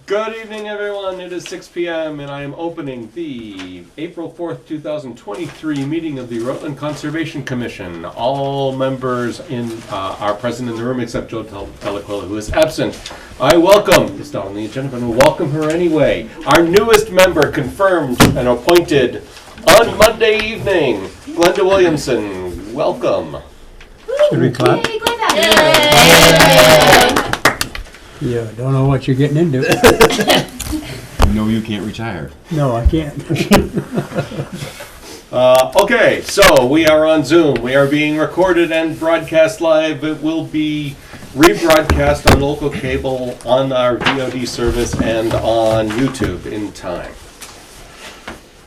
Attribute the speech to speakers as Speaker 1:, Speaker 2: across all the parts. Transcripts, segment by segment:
Speaker 1: Good evening, everyone. It is 6 p.m. and I am opening the April 4th, 2023 meeting of the Rutland Conservation Commission. All members are present in the room except Joe Delaquila, who is absent. I welcome, it's not on the agenda, but we'll welcome her anyway. Our newest member confirmed and appointed on Monday evening, Glenda Williamson. Welcome.
Speaker 2: Should we clap? Yeah, don't know what you're getting into.
Speaker 3: No, you can't retire.
Speaker 2: No, I can't.
Speaker 1: Okay, so we are on Zoom. We are being recorded and broadcast live. It will be rebroadcast on local cable, on our VOD service, and on YouTube in time.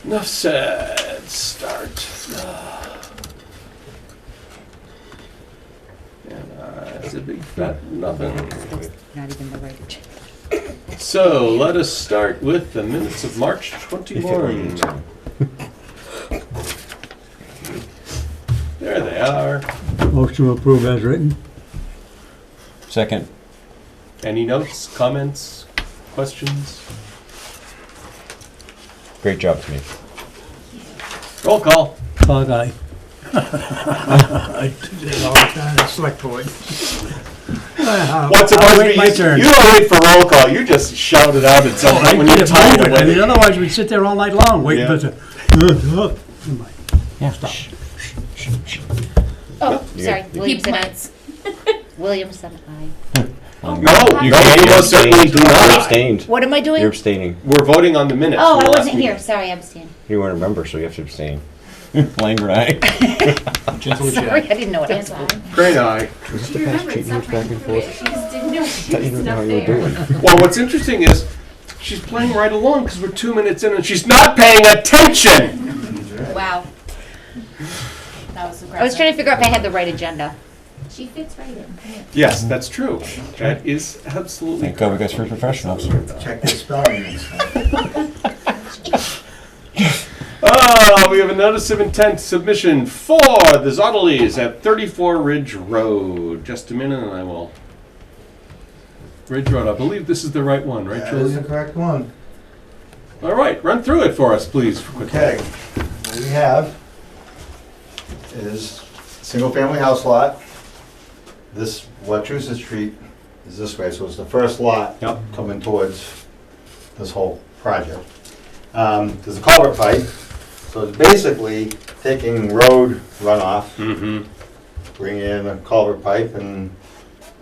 Speaker 1: Enough said. Start. And it's a big fat nothing.
Speaker 4: Not even the right.
Speaker 1: So let us start with the minutes of March 21. There they are.
Speaker 2: Motion to approve as written.
Speaker 3: Second.
Speaker 1: Any notes, comments, questions?
Speaker 3: Great job to me.
Speaker 1: Roll call.
Speaker 2: Clock eye. I do that all the time, it's select board.
Speaker 1: What's supposed to be
Speaker 2: my turn.
Speaker 1: You don't wait for roll call. You just shout it out at some point when you're tired.
Speaker 2: I mean, otherwise we'd sit there all night long waiting
Speaker 1: Yeah.
Speaker 2: for
Speaker 3: Yeah.
Speaker 2: Stop.
Speaker 4: Oh,
Speaker 3: You
Speaker 4: sorry.
Speaker 3: get-
Speaker 4: Williamson. Williamson, aye.
Speaker 1: No,
Speaker 3: You
Speaker 1: you
Speaker 3: can't.
Speaker 1: most certainly do
Speaker 3: You're
Speaker 1: not.
Speaker 3: abstained.
Speaker 4: What am I doing?
Speaker 3: You're abstaining.
Speaker 1: We're voting on the minutes.
Speaker 4: Oh,
Speaker 1: from
Speaker 4: I
Speaker 1: the last
Speaker 4: wasn't here.
Speaker 1: meeting.
Speaker 4: Sorry, I'm staying.
Speaker 3: You weren't a member, so you have to abstain. Langford, aye.
Speaker 4: Sorry, I didn't know what I was doing.
Speaker 1: Great eye.
Speaker 3: Was this the past cheating notes back and forth?
Speaker 5: She just didn't know she
Speaker 3: Thought you
Speaker 5: was
Speaker 3: didn't know
Speaker 5: not
Speaker 3: how you were
Speaker 5: there.
Speaker 3: doing.
Speaker 1: Well, what's interesting is she's playing right along because we're 2 minutes in and she's not paying attention.
Speaker 5: Wow. That was aggressive.
Speaker 4: I was trying to figure out if I had the right agenda.
Speaker 5: She fits right in.
Speaker 1: Yes, that's true. That is absolutely.
Speaker 3: Thank God we got three professionals.
Speaker 6: Check the spelling next time.
Speaker 1: We have a notice of intent submission for the Zotteles at 34 Ridge Road. Just a minute and I will. Ridge Road, I believe this is the right one, right,
Speaker 6: That is
Speaker 1: Julia?
Speaker 6: the correct one.
Speaker 1: All right, run through it for us, please. quickly.
Speaker 6: Okay, what we have is single-family house lot. This Wachusett Street is this way, so it's the first lot
Speaker 1: Yep.
Speaker 6: coming towards this whole project. There's a culvert pipe, so it's basically taking road runoff,
Speaker 1: Mm-hmm.
Speaker 6: bringing in a culvert pipe and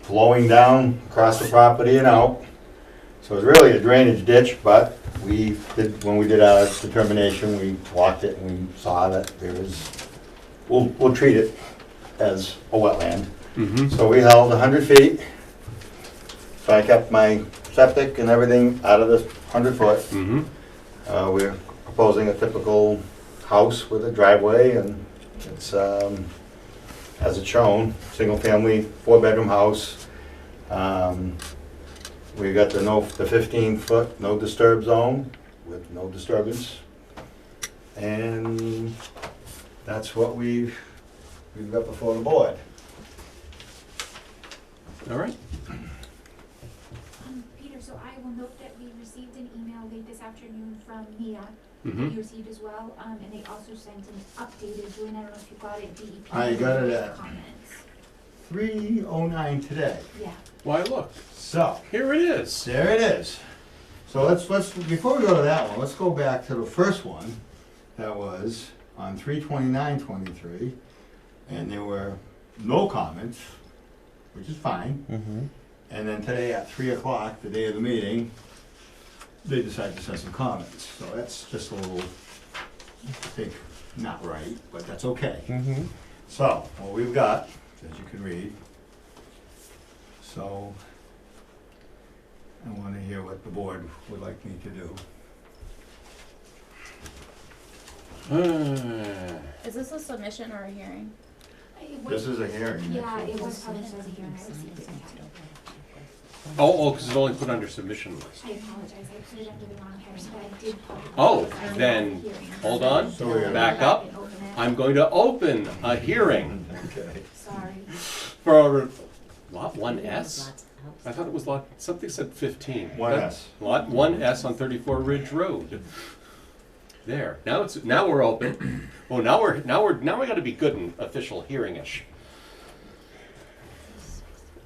Speaker 6: flowing down across the property and out. So it's really a drainage ditch, but when we did our determination, we walked it and we saw that there is, we'll treat it as a wetland.
Speaker 1: Mm-hmm.
Speaker 6: So we held 100 feet. So I kept my septic and everything out of this 100 foot.
Speaker 1: Mm-hmm.
Speaker 6: We're proposing a typical house with a driveway, and it's, as it's shown, single-family, 4-bedroom house. We got the 15-foot no disturb zone with no disturbance, and that's what we've got before the board.
Speaker 1: All right.
Speaker 5: Peter, so I will note that we received an email late this afternoon from Mia,
Speaker 1: Mm-hmm.
Speaker 5: that you received as well, and they also sent an updated, Julian, I don't know if you got it, DEP.
Speaker 6: I got it at-
Speaker 5: Comments.
Speaker 6: 3:09 today.
Speaker 5: Yeah.
Speaker 1: Why, look,
Speaker 6: So,
Speaker 1: here it is.
Speaker 6: there it is. So let's, before we go to that one, let's go back to the first one that was on 3/29/23, and there were no comments, which is fine.
Speaker 3: Mm-hmm.
Speaker 6: And then today at 3 o'clock, the day of the meeting, they decided to send some comments. So that's just a little, I think, not right, but that's okay.
Speaker 3: Mm-hmm.
Speaker 6: So, what we've got, as you can read, so I want to hear what the board would like me to do.
Speaker 7: Is this a submission or a hearing?
Speaker 5: It
Speaker 6: This
Speaker 5: was-
Speaker 6: is a hearing.
Speaker 5: Yeah, it was published as a hearing, I received it.
Speaker 1: because it's only put under submission list.
Speaker 5: I apologize, I put it under the wrong hearing, but I did publish.
Speaker 1: Oh,
Speaker 5: it as a
Speaker 1: then,
Speaker 5: hearing.
Speaker 1: hold on,
Speaker 6: So we're gonna-
Speaker 1: back up.
Speaker 5: And open it.
Speaker 1: I'm going to open a hearing
Speaker 6: Okay.
Speaker 5: Sorry.
Speaker 1: for Lot 1S? I thought it was lot, something said 15.
Speaker 6: 1S.
Speaker 1: Lot 1S on 34 Ridge Road. There, now we're open. Oh, now we gotta be good and official hearing-ish.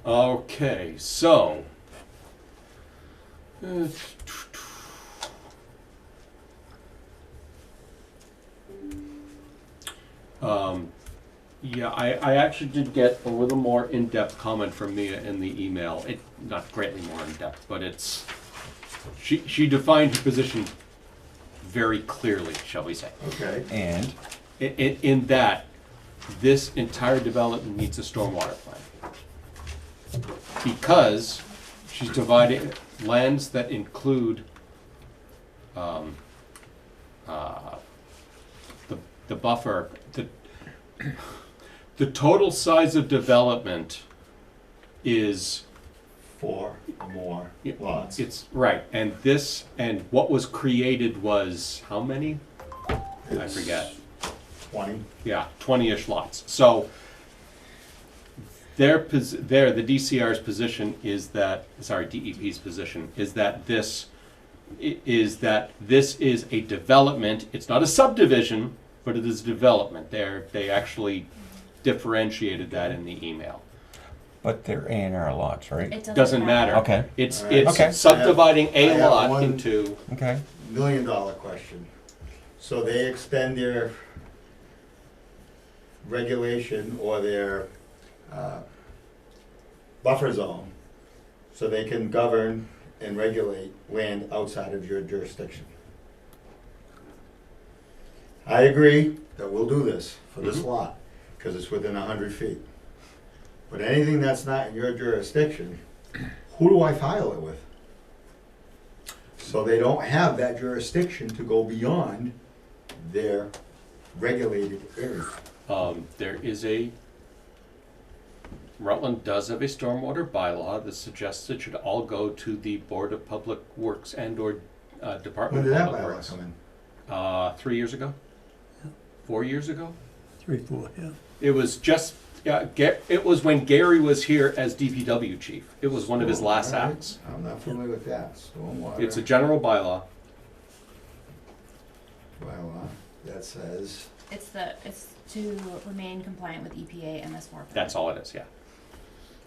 Speaker 1: Okay, so. Yeah, I actually did get a little more in-depth comment from Mia in the email. Not greatly more in-depth, but she defined her position very clearly, shall we say.
Speaker 6: Okay.
Speaker 3: And
Speaker 1: In that, this entire development needs a stormwater plan. Because she's dividing lands that include the buffer, the total size of development is
Speaker 6: 4 or more lots.
Speaker 1: It's right, and what was created was how many? I forget.
Speaker 6: 20.
Speaker 1: Yeah, 20-ish lots. So the DCR's position is that, DEP's position is that this is a development. It's not a subdivision, but it is development. They actually differentiated that in the email.
Speaker 3: but they're A&R lots, right?
Speaker 7: It
Speaker 1: Doesn't matter.
Speaker 3: Okay.
Speaker 1: It's
Speaker 6: All right.
Speaker 3: Okay.
Speaker 1: subdividing
Speaker 6: I
Speaker 1: a
Speaker 6: have
Speaker 1: lot
Speaker 6: one-
Speaker 1: into.
Speaker 3: Okay.
Speaker 6: $1 million question. So they extend their regulation or their buffer zone so they can govern and regulate land outside of your jurisdiction. I agree that we'll do this for this lot, because it's within 100 feet. But anything that's not in your jurisdiction, who do I file it with? So they don't have that jurisdiction to go beyond their regulated area.
Speaker 1: There is Rutland does have a stormwater bylaw that suggests it should all go to the Board of Public Works and/or
Speaker 6: When
Speaker 1: Department
Speaker 6: did
Speaker 1: of
Speaker 6: that
Speaker 1: Public
Speaker 6: bylaw
Speaker 1: Works.
Speaker 6: come in?
Speaker 1: 3 years ago? 4 years ago?
Speaker 2: 3, 4, yeah.
Speaker 1: It was just, it was when Gary was here as DPW chief. It was one of his last
Speaker 6: All right.
Speaker 1: acts.
Speaker 6: I'm not familiar with that. Stormwater
Speaker 1: It's a general bylaw.
Speaker 6: bylaw that says,
Speaker 7: It's to remain compliant with EPA MS4 permit.
Speaker 1: That's all it is, yeah.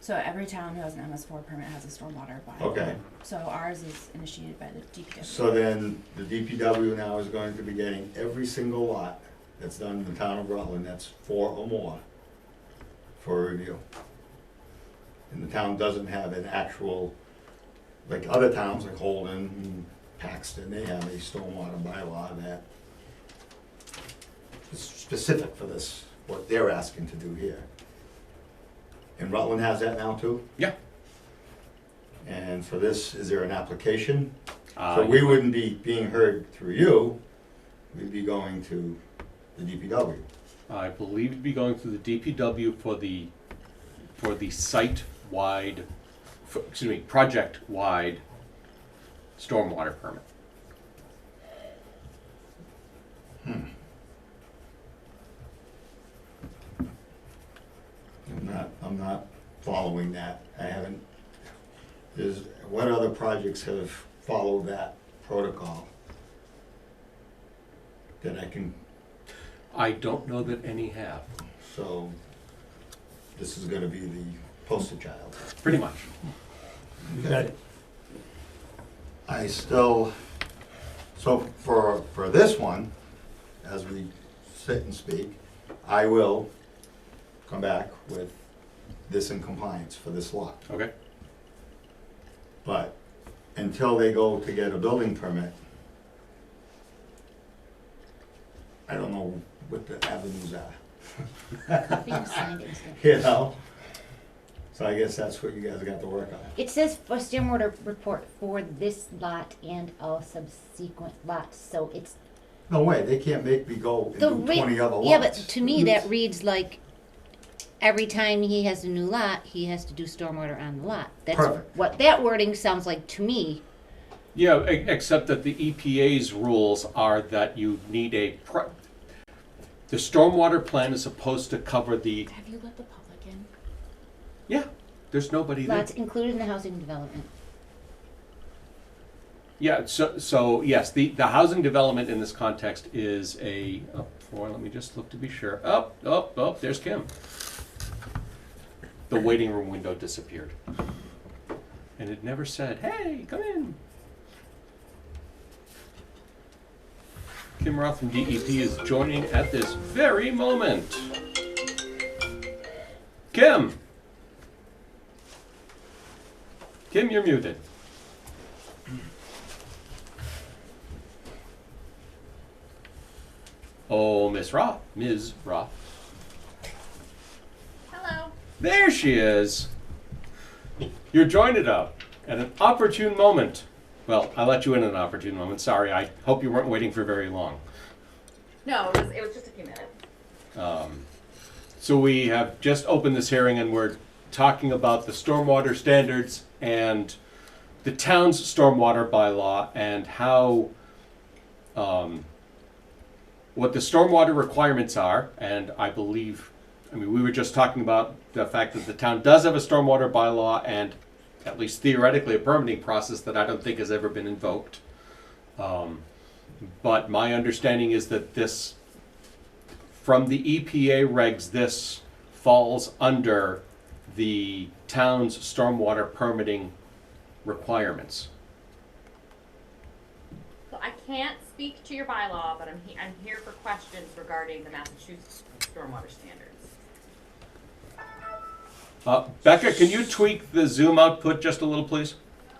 Speaker 7: So every town who has an MS4 permit has a stormwater bylaw.
Speaker 6: okay.
Speaker 7: So ours is initiated by the DPW.
Speaker 6: So then the DPW now is going to be getting every single lot that's done in the town of Rutland, that's 4 or more, for review. And the town doesn't have an actual, like other towns like Holden and Paxton, they have a stormwater bylaw that is specific for this, what they're asking to do here. And Rutland has that now too?
Speaker 1: Yeah.
Speaker 6: And for this, is there an application?
Speaker 1: Uh,
Speaker 6: So we wouldn't be being heard through you, we'd be going to the DPW.
Speaker 1: I believe to be going through the DPW for the site-wide, project-wide stormwater permit.
Speaker 6: I'm not following that. I haven't, what other projects have followed that protocol? That I can,
Speaker 1: I don't know that any have,
Speaker 6: so this is gonna be the poster child.
Speaker 1: pretty much.
Speaker 2: You got it.
Speaker 6: I still, so for this one, as we sit and speak, I will come back with this in compliance for this lot.
Speaker 1: Okay.
Speaker 6: But until they go to get a building permit, I don't know what the avenues are,
Speaker 4: Being signed and stuff.
Speaker 6: you know? So I guess that's what you guys got to work on.
Speaker 4: It says for stormwater report for this lot and all subsequent lots, so it's
Speaker 6: No way, they can't make me go and
Speaker 4: the
Speaker 6: do 20 other lots.
Speaker 4: yeah, but to me that reads like every time he has a new lot, he has to do stormwater on the lot. That's
Speaker 6: Perfect.
Speaker 4: what that wording sounds like to me.
Speaker 1: Yeah, except that the EPA's rules are that you need the stormwater plan is supposed to cover the,
Speaker 7: Have you let the public in?
Speaker 1: yeah, There's nobody there.
Speaker 4: Lots included in the housing development.
Speaker 1: Yeah, so yes, the housing development in this context is let me just look to be sure. Oh, there's Kim. The waiting room window disappeared. And it never said, hey, come in. Kim Roth from DEP is joining at this very moment. Kim! Kim, you're muted. Oh, Ms. Roth.
Speaker 7: Hello.
Speaker 1: There she is. You're joined it up at an opportune moment. Well, I let you in at an opportune moment. Sorry, I hope you weren't waiting for very long.
Speaker 7: No, it was just a few minutes.
Speaker 1: So we have just opened this hearing and we're talking about the stormwater standards and the town's stormwater bylaw and how, what the stormwater requirements are. And we were just talking about the fact that the town does have a stormwater bylaw and at least theoretically a permitting process that I don't think has ever been invoked. But my understanding is that this, from the EPA regs, this falls under the town's stormwater permitting requirements.
Speaker 7: So I can't speak to your bylaw, but I'm here for questions regarding the Massachusetts stormwater standards.
Speaker 1: Becca, can you tweak the Zoom output just a little, please?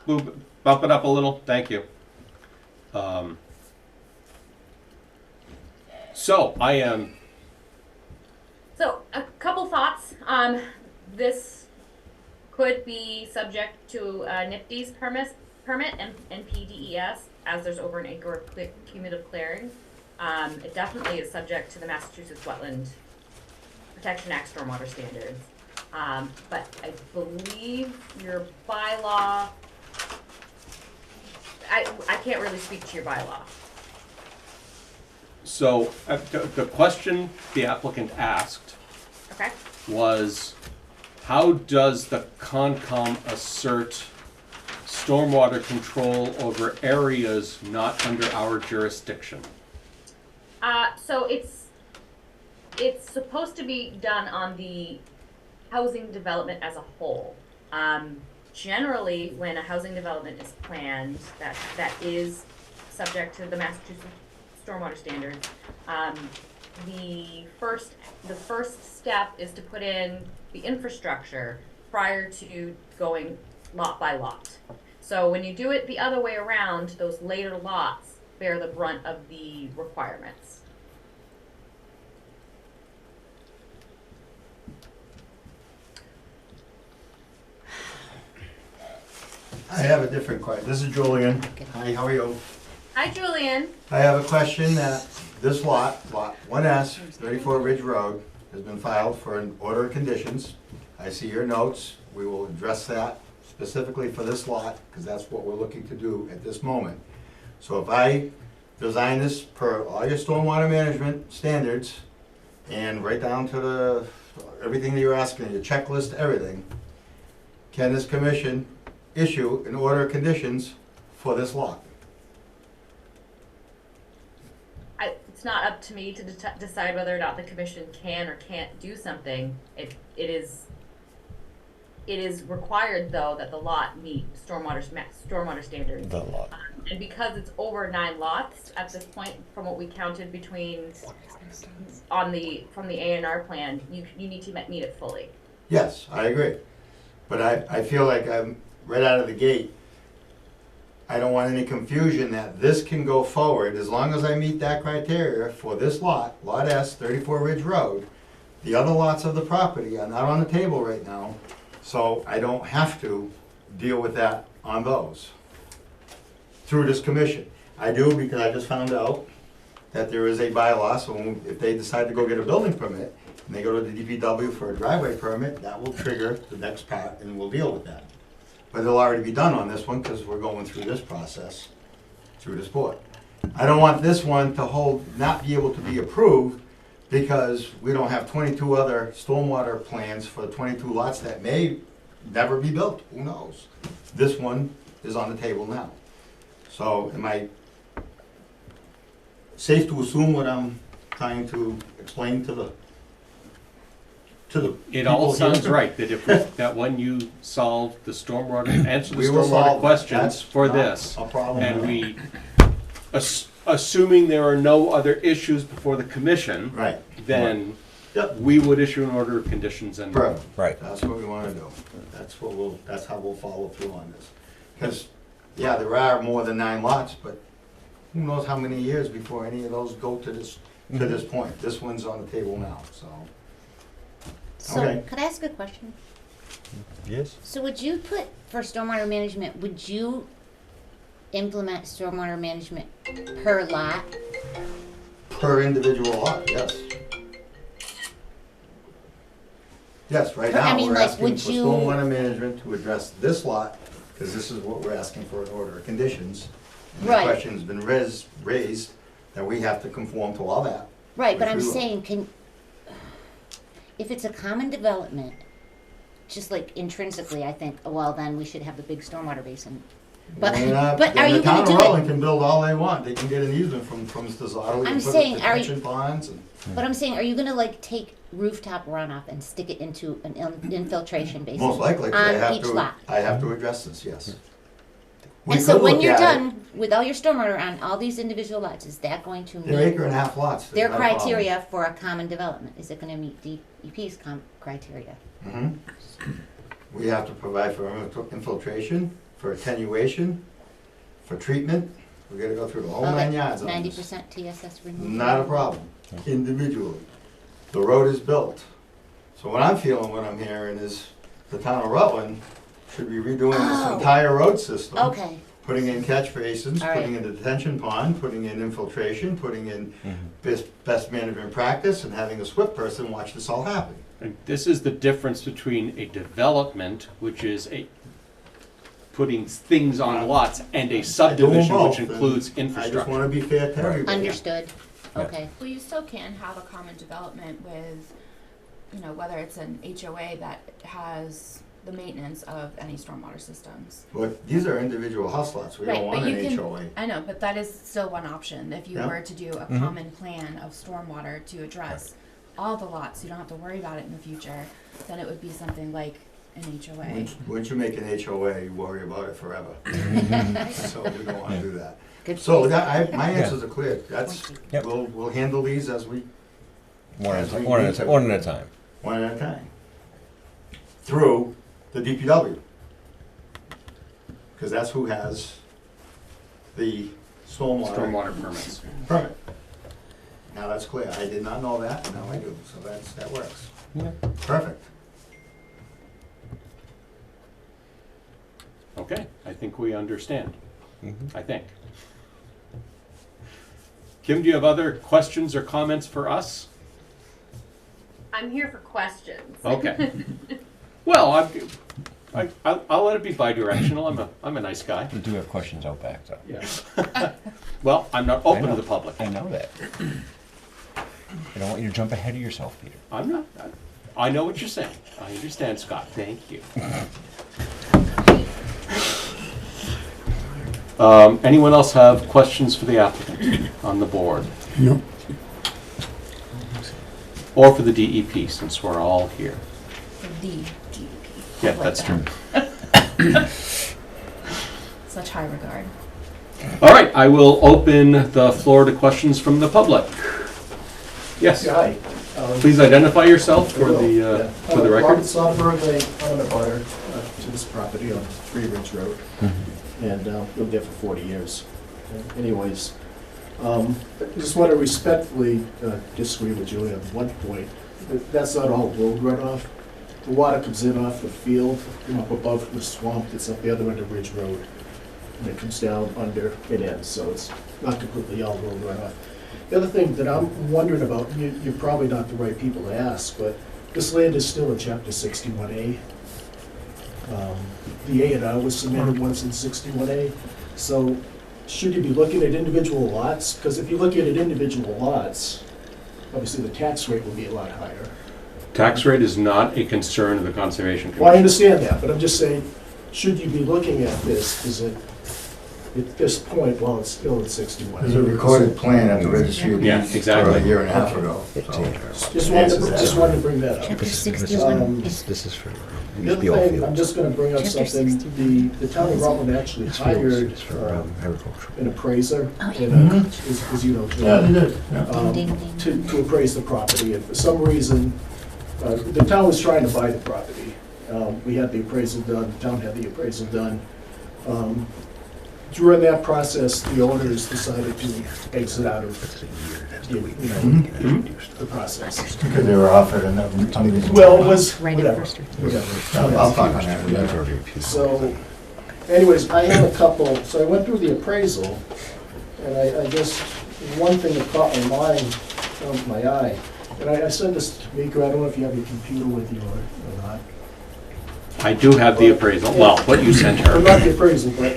Speaker 1: Bump it up a little. Thank you. So
Speaker 7: a couple thoughts. This could be subject to NIPD's permit and PDES, as there's over an acre of cumulative clearing. It definitely is subject to the Massachusetts Wetland Protection Act stormwater standards. But I believe your bylaw, I can't really speak to your bylaw.
Speaker 1: So the question the applicant asked
Speaker 7: Okay.
Speaker 1: was, how does the Concom assert stormwater control over areas not under our jurisdiction?
Speaker 7: So it's supposed to be done on the housing development as a whole. Generally, when a housing development is planned, that is subject to the Massachusetts stormwater standards. The first step is to put in the infrastructure prior to going lot by lot. So when you do it the other way around, those later lots bear the brunt of the requirements.
Speaker 6: I have a different question. This is Julian. Hi, how are you?
Speaker 7: Hi, Julian.
Speaker 6: I have a question that this lot 1S, 34 Ridge Road, has been filed for an order of conditions. I see your notes. We will address that specifically for this lot, because that's what we're looking to do at this moment. So if I design this per all your stormwater management standards, and right down to everything that you're asking, your checklist, everything, can this commission issue an order of conditions for this lot?
Speaker 7: It's not up to me to decide whether or not the commission can or can't do something. It is required, though, that the lot meet stormwater standards.
Speaker 3: The lot.
Speaker 7: And because it's over 9 lots at this point, from what we counted from the A&R plan, you need to meet it fully.
Speaker 6: Yes, I agree. But I feel like I'm right out of the gate. I don't want any confusion that this can go forward as long as I meet that criteria for this lot, Lot S, 34 Ridge Road. The other lots of the property are not on the table right now, so I don't have to deal with that on those through this commission. I do, because I just found out that there is a bylaw, so if they decide to go get a building permit and they go to the DPW for a driveway permit, that will trigger the next part and we'll deal with that. But it'll already be done on this one because we're going through this process through this board. I don't want this one to not be able to be approved because we don't have 22 other stormwater plans for 22 lots that may never be built, who knows? This one is on the table now. So am I safe to assume what I'm trying to explain to the
Speaker 1: It all
Speaker 6: people here?
Speaker 1: sounds right, that if, that when you solve the stormwater, answer the
Speaker 6: We will
Speaker 1: stormwater
Speaker 6: solve,
Speaker 1: questions
Speaker 6: that's
Speaker 1: for
Speaker 6: not
Speaker 1: this,
Speaker 6: a problem.
Speaker 1: and we, assuming there are no other issues before the commission,
Speaker 6: Right,
Speaker 1: then
Speaker 6: yep,
Speaker 1: we would issue an order of conditions and.
Speaker 6: perfect.
Speaker 3: Right.
Speaker 6: That's what we wanna do. That's how we'll follow through on this. Because, yeah, there are more than 9 lots, but who knows how many years before any of those go to this point. This one's on the table now, so.
Speaker 4: So,
Speaker 6: Okay.
Speaker 4: could I ask a question?
Speaker 3: Yes.
Speaker 4: So would you put, for stormwater management, would you implement stormwater management per lot?
Speaker 6: Per individual lot, yes. Yes, right
Speaker 4: I
Speaker 6: now,
Speaker 4: mean,
Speaker 6: we're
Speaker 4: like,
Speaker 6: asking
Speaker 4: would
Speaker 6: for
Speaker 4: you-
Speaker 6: stormwater management to address this lot, because this is what we're asking for an order of conditions. And the
Speaker 4: Right.
Speaker 6: question's been raised, that we have to conform to all that.
Speaker 4: Right, but
Speaker 6: Which
Speaker 4: I'm
Speaker 6: we will.
Speaker 4: saying, if it's a common development, just like intrinsically, I think, well, then we should have the big stormwater basin. But,
Speaker 6: Then,
Speaker 4: but
Speaker 6: then
Speaker 4: are you
Speaker 6: the town
Speaker 4: gonna
Speaker 6: of
Speaker 4: do
Speaker 6: Rutland
Speaker 4: it?
Speaker 6: can build all they want, they can get an easement from Mr. Zotto, they
Speaker 4: I'm
Speaker 6: can put
Speaker 4: saying,
Speaker 6: up
Speaker 4: are you-
Speaker 6: detention ponds and.
Speaker 4: But I'm saying, are you gonna like take rooftop runoff and stick it into an infiltration basin?
Speaker 6: Most likely, 'cause
Speaker 4: On each lot?
Speaker 6: I have to address this, yes. We
Speaker 4: And so
Speaker 6: could
Speaker 4: when
Speaker 6: look
Speaker 4: you're
Speaker 6: at it.
Speaker 4: done with all your stormwater on all these individual lots, is that going to
Speaker 6: They're
Speaker 4: meet
Speaker 6: 1.5 acre lots. there's
Speaker 4: their
Speaker 6: no problem.
Speaker 4: criteria for a common development? Is it gonna meet DEP's criteria?
Speaker 6: Mhm. We have to provide for infiltration, for attenuation, for treatment. We gotta go through the whole 9 yards on this.
Speaker 4: 90% TSS removal?
Speaker 6: Not a problem, individually. The road is built. So what I'm feeling, what I'm hearing is the town of Rutland should be redoing
Speaker 4: Oh.
Speaker 6: this entire road system.
Speaker 4: Okay,
Speaker 6: Putting in catch basins,
Speaker 4: All right.
Speaker 6: putting in the detention pond, putting in infiltration, putting in best management practice, and having a SWIP person watch this all happen.
Speaker 1: And this is the difference between a development, which is putting things on lots, and a subdivision,
Speaker 6: both,
Speaker 1: which
Speaker 6: and
Speaker 1: includes
Speaker 6: I just
Speaker 1: infrastructure.
Speaker 6: wanna be fair to everybody.
Speaker 4: understood,
Speaker 3: Yeah.
Speaker 4: okay.
Speaker 8: Well, you still can have a common development with, you know, whether it's an HOA that has the maintenance of any stormwater systems.
Speaker 6: But these are individual house lots, we
Speaker 8: Right,
Speaker 6: don't
Speaker 8: but
Speaker 6: want
Speaker 8: you
Speaker 6: an
Speaker 8: can-
Speaker 6: HOA.
Speaker 8: I know, but that is still one option, if you
Speaker 6: Yeah.
Speaker 8: were to do a common plan of stormwater to address all the lots, you don't have to worry about it in the future, then it would be something like an HOA.
Speaker 6: Once you make an HOA, you worry about it forever. So we don't wanna do that.
Speaker 4: Good
Speaker 6: So
Speaker 4: place.
Speaker 6: that, my answers are clear, that's,
Speaker 3: Yep.
Speaker 6: we'll handle these as we,
Speaker 3: One at a
Speaker 6: As
Speaker 3: time.
Speaker 6: we
Speaker 3: One
Speaker 6: need
Speaker 3: at a
Speaker 6: to.
Speaker 3: time. One at a time.
Speaker 6: one at a time. Through the DPW. Cause that's who has the
Speaker 1: Stormwater permits.
Speaker 6: permit. Now that's clear, I did not know that, now I do, so that works.
Speaker 3: Yeah.
Speaker 6: Perfect.
Speaker 1: Okay, I think we understand, I think. Kim, do you have other questions or comments for us?
Speaker 7: I'm here for questions.
Speaker 1: Okay. Well, I'll let it be bi-directional, I'm a nice guy.
Speaker 3: We do have questions out back, though.
Speaker 1: Yeah. Well, I'm not open to the public.
Speaker 3: I know that. I don't want you to jump ahead of yourself, Peter.
Speaker 1: I'm not, I know what you're saying. I understand, Scott, thank you. Anyone else have questions for the applicant on the board?
Speaker 2: No.
Speaker 1: Or for the DEP, since we're all here?
Speaker 8: The DEP.
Speaker 1: Yeah,
Speaker 8: I like
Speaker 1: that's true.
Speaker 8: that. Such high regard.
Speaker 1: All right, I will open the floor to questions from the public. Yes,
Speaker 9: Hi.
Speaker 1: please identify yourself for the
Speaker 9: Robert
Speaker 1: record.
Speaker 9: Sonberg, I'm a butter to this property on Three Ridge Road, and lived there for 40 years. Anyways, I just want to respectfully disagree with Julie on one point. That's not all road runoff. The water comes in off the field, up above the swamp that's up the other end of Ridge Road, and it comes down under it ends, so it's not completely all road runoff. The other thing that I'm wondering about, you're probably not the right people to ask, but this land is still in Chapter 61A. The A&R was submitted once in 61A, so should you be looking at individual lots? Because if you look at individual lots, obviously the tax rate will be a lot higher.
Speaker 1: Tax rate is not a concern of the Conservation
Speaker 9: Well, I
Speaker 1: Commission.
Speaker 9: understand that, but I'm just saying, should you be looking at this, is it, at this point, well, it's still at 61.
Speaker 6: There's a recorded plan at the registry of
Speaker 1: Yeah,
Speaker 6: deeds
Speaker 1: exactly.
Speaker 6: for a year and a half ago.
Speaker 9: Just wanted to bring that up.
Speaker 4: Chapter 61 is
Speaker 3: This is for.
Speaker 9: The other thing, I'm just gonna bring up
Speaker 4: Chapter
Speaker 9: something, the town of Rutland actually hired
Speaker 3: agriculture.
Speaker 9: an appraiser,
Speaker 4: Oh,
Speaker 9: and, as you know,
Speaker 6: Yeah, they
Speaker 9: John,
Speaker 6: did. Yeah.
Speaker 4: ding, ding, ding.
Speaker 9: to appraise the property, and for some reason, the town was trying to buy the property. We had the appraisal done, the town had the appraisal done. During that process, the owners decided to exit out of, the process.
Speaker 6: Because they were offered another.
Speaker 9: Well, it was,
Speaker 4: Right at
Speaker 9: whatever.
Speaker 4: first.
Speaker 9: whatever.
Speaker 6: I'll talk on that. Yeah.
Speaker 9: So, anyways, I have a couple, so I went through the appraisal, and I guess one thing that caught my mind, caught my eye, and I sent this to Mika, I don't know if you have your computer with you or not.
Speaker 1: I do have the appraisal, well, what you sent
Speaker 9: Well, not
Speaker 1: her.
Speaker 9: the appraisal, but,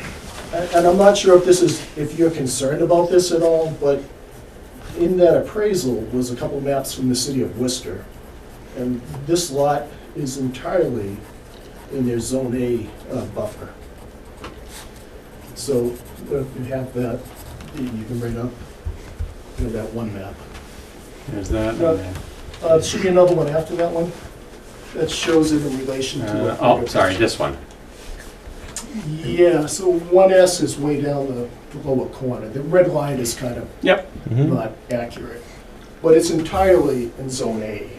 Speaker 9: and I'm not sure if this is, if you're concerned about this at all, but in that appraisal was a couple maps from the city of Worcester. And this lot is entirely in their Zone A buffer. So you have that, you can bring up, that one map.
Speaker 1: There's that.
Speaker 9: There should be another one after that one that shows it in relation to.
Speaker 1: Oh, sorry, this one.
Speaker 9: Yeah, so 1S is way down the lower corner. The red line is kind of
Speaker 1: Yep.
Speaker 9: not accurate, but it's entirely in Zone A.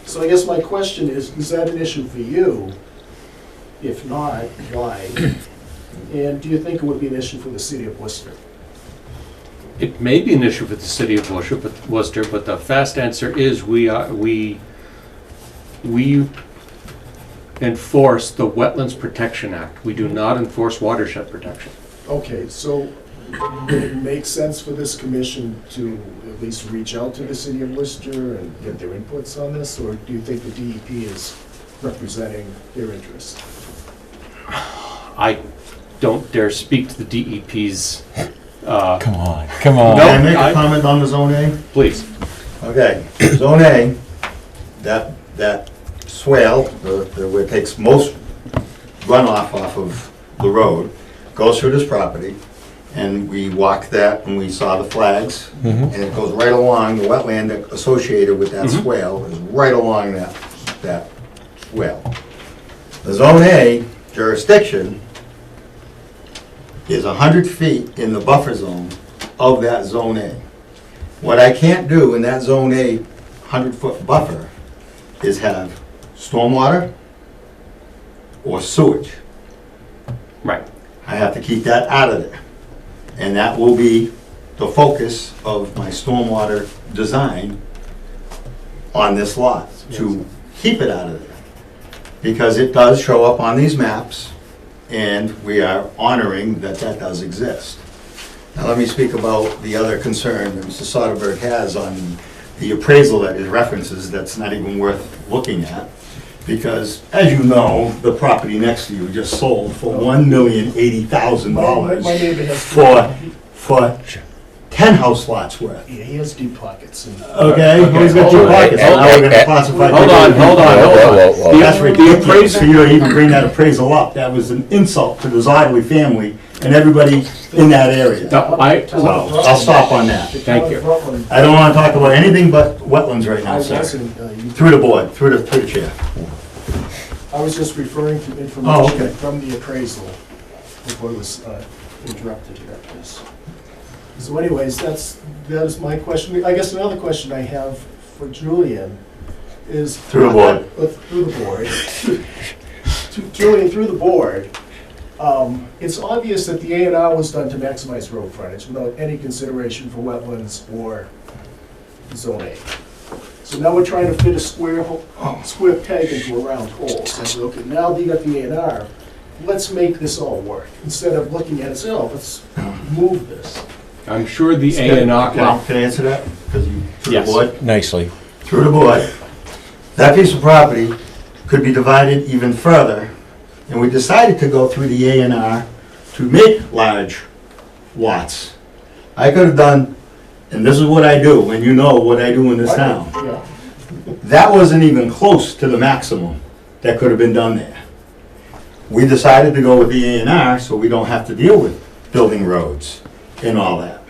Speaker 9: So I guess my question is that an issue for you? If not, why? And do you think it would be an issue for the city of Worcester?
Speaker 1: It may be an issue for the city of Worcester, but the fast answer is we enforce the Wetlands Protection Act. We do not enforce watershed protection.
Speaker 9: Okay, so would it make sense for this commission to at least reach out to the city of Worcester and get their inputs on this? Or do you think the DEP is representing their interests?
Speaker 1: I don't dare speak to the DEP's,
Speaker 3: Come on, come on.
Speaker 1: No.
Speaker 6: Can I make
Speaker 1: I-
Speaker 6: a comment on the Zone A?
Speaker 1: please.
Speaker 6: Okay, Zone A, that swale, where it takes most runoff off of the road, goes through this property, and we walked that, and we saw the flags, and it goes right along, the wetland associated with that swale is right along that swale. The Zone A jurisdiction is 100 feet in the buffer zone of that Zone A. What I can't do in that Zone A 100-foot buffer is have stormwater or sewage.
Speaker 1: Right.
Speaker 6: I have to keep that out of there. And that will be the focus of my stormwater design on this lot, to keep it out of there. Because it does show up on these maps, and we are honoring that that does exist. Now let me speak about the other concern that Mr. Soderberg has on the appraisal that it references that's not even worth looking at. Because, as you know, the property next to you just sold for $1,080,000
Speaker 9: My neighbor has.
Speaker 6: for 10 house lots worth.
Speaker 9: Yeah, he has deep pockets. And
Speaker 6: Okay, who's got two pockets? Now we're gonna classify.
Speaker 1: Hold on.
Speaker 6: That's
Speaker 1: The
Speaker 6: ridiculous,
Speaker 1: appraisal,
Speaker 6: for you to even bring that appraisal up. That was an insult to the Zodley family and everybody in that area. So, I'll stop on that.
Speaker 1: Thank you.
Speaker 6: I don't wanna talk about anything but wetlands right now, sir. Through the board, through the chair.
Speaker 9: I was just referring to
Speaker 6: Oh,
Speaker 9: information
Speaker 6: okay.
Speaker 9: from the appraisal before it was interrupted here. So anyways, that is my question. I guess another question I have for Julian is.
Speaker 6: Through the board.
Speaker 9: Through the board. Julian, through the board, it's obvious that the A&R was done to maximize road frontage without any consideration for wetlands or Zone A. So now we're trying to fit a square peg into a round hole. So I said, okay, now that you got the A&R, let's make this all work. Instead of looking at it, say, oh, let's move this.
Speaker 1: I'm sure the A&R, well,
Speaker 6: Can I answer that? Because you, through the
Speaker 1: Yes.
Speaker 6: board?
Speaker 3: Nicely.
Speaker 6: Through the board, that piece of property could be divided even further, and we decided to go through the A&R to make large lots. I could have done, and this is what I do, and you know what I do in this town.
Speaker 9: Yeah.
Speaker 6: that wasn't even close to the maximum that could have been done there. We decided to go with the A&R so we don't have to deal with building roads and all that.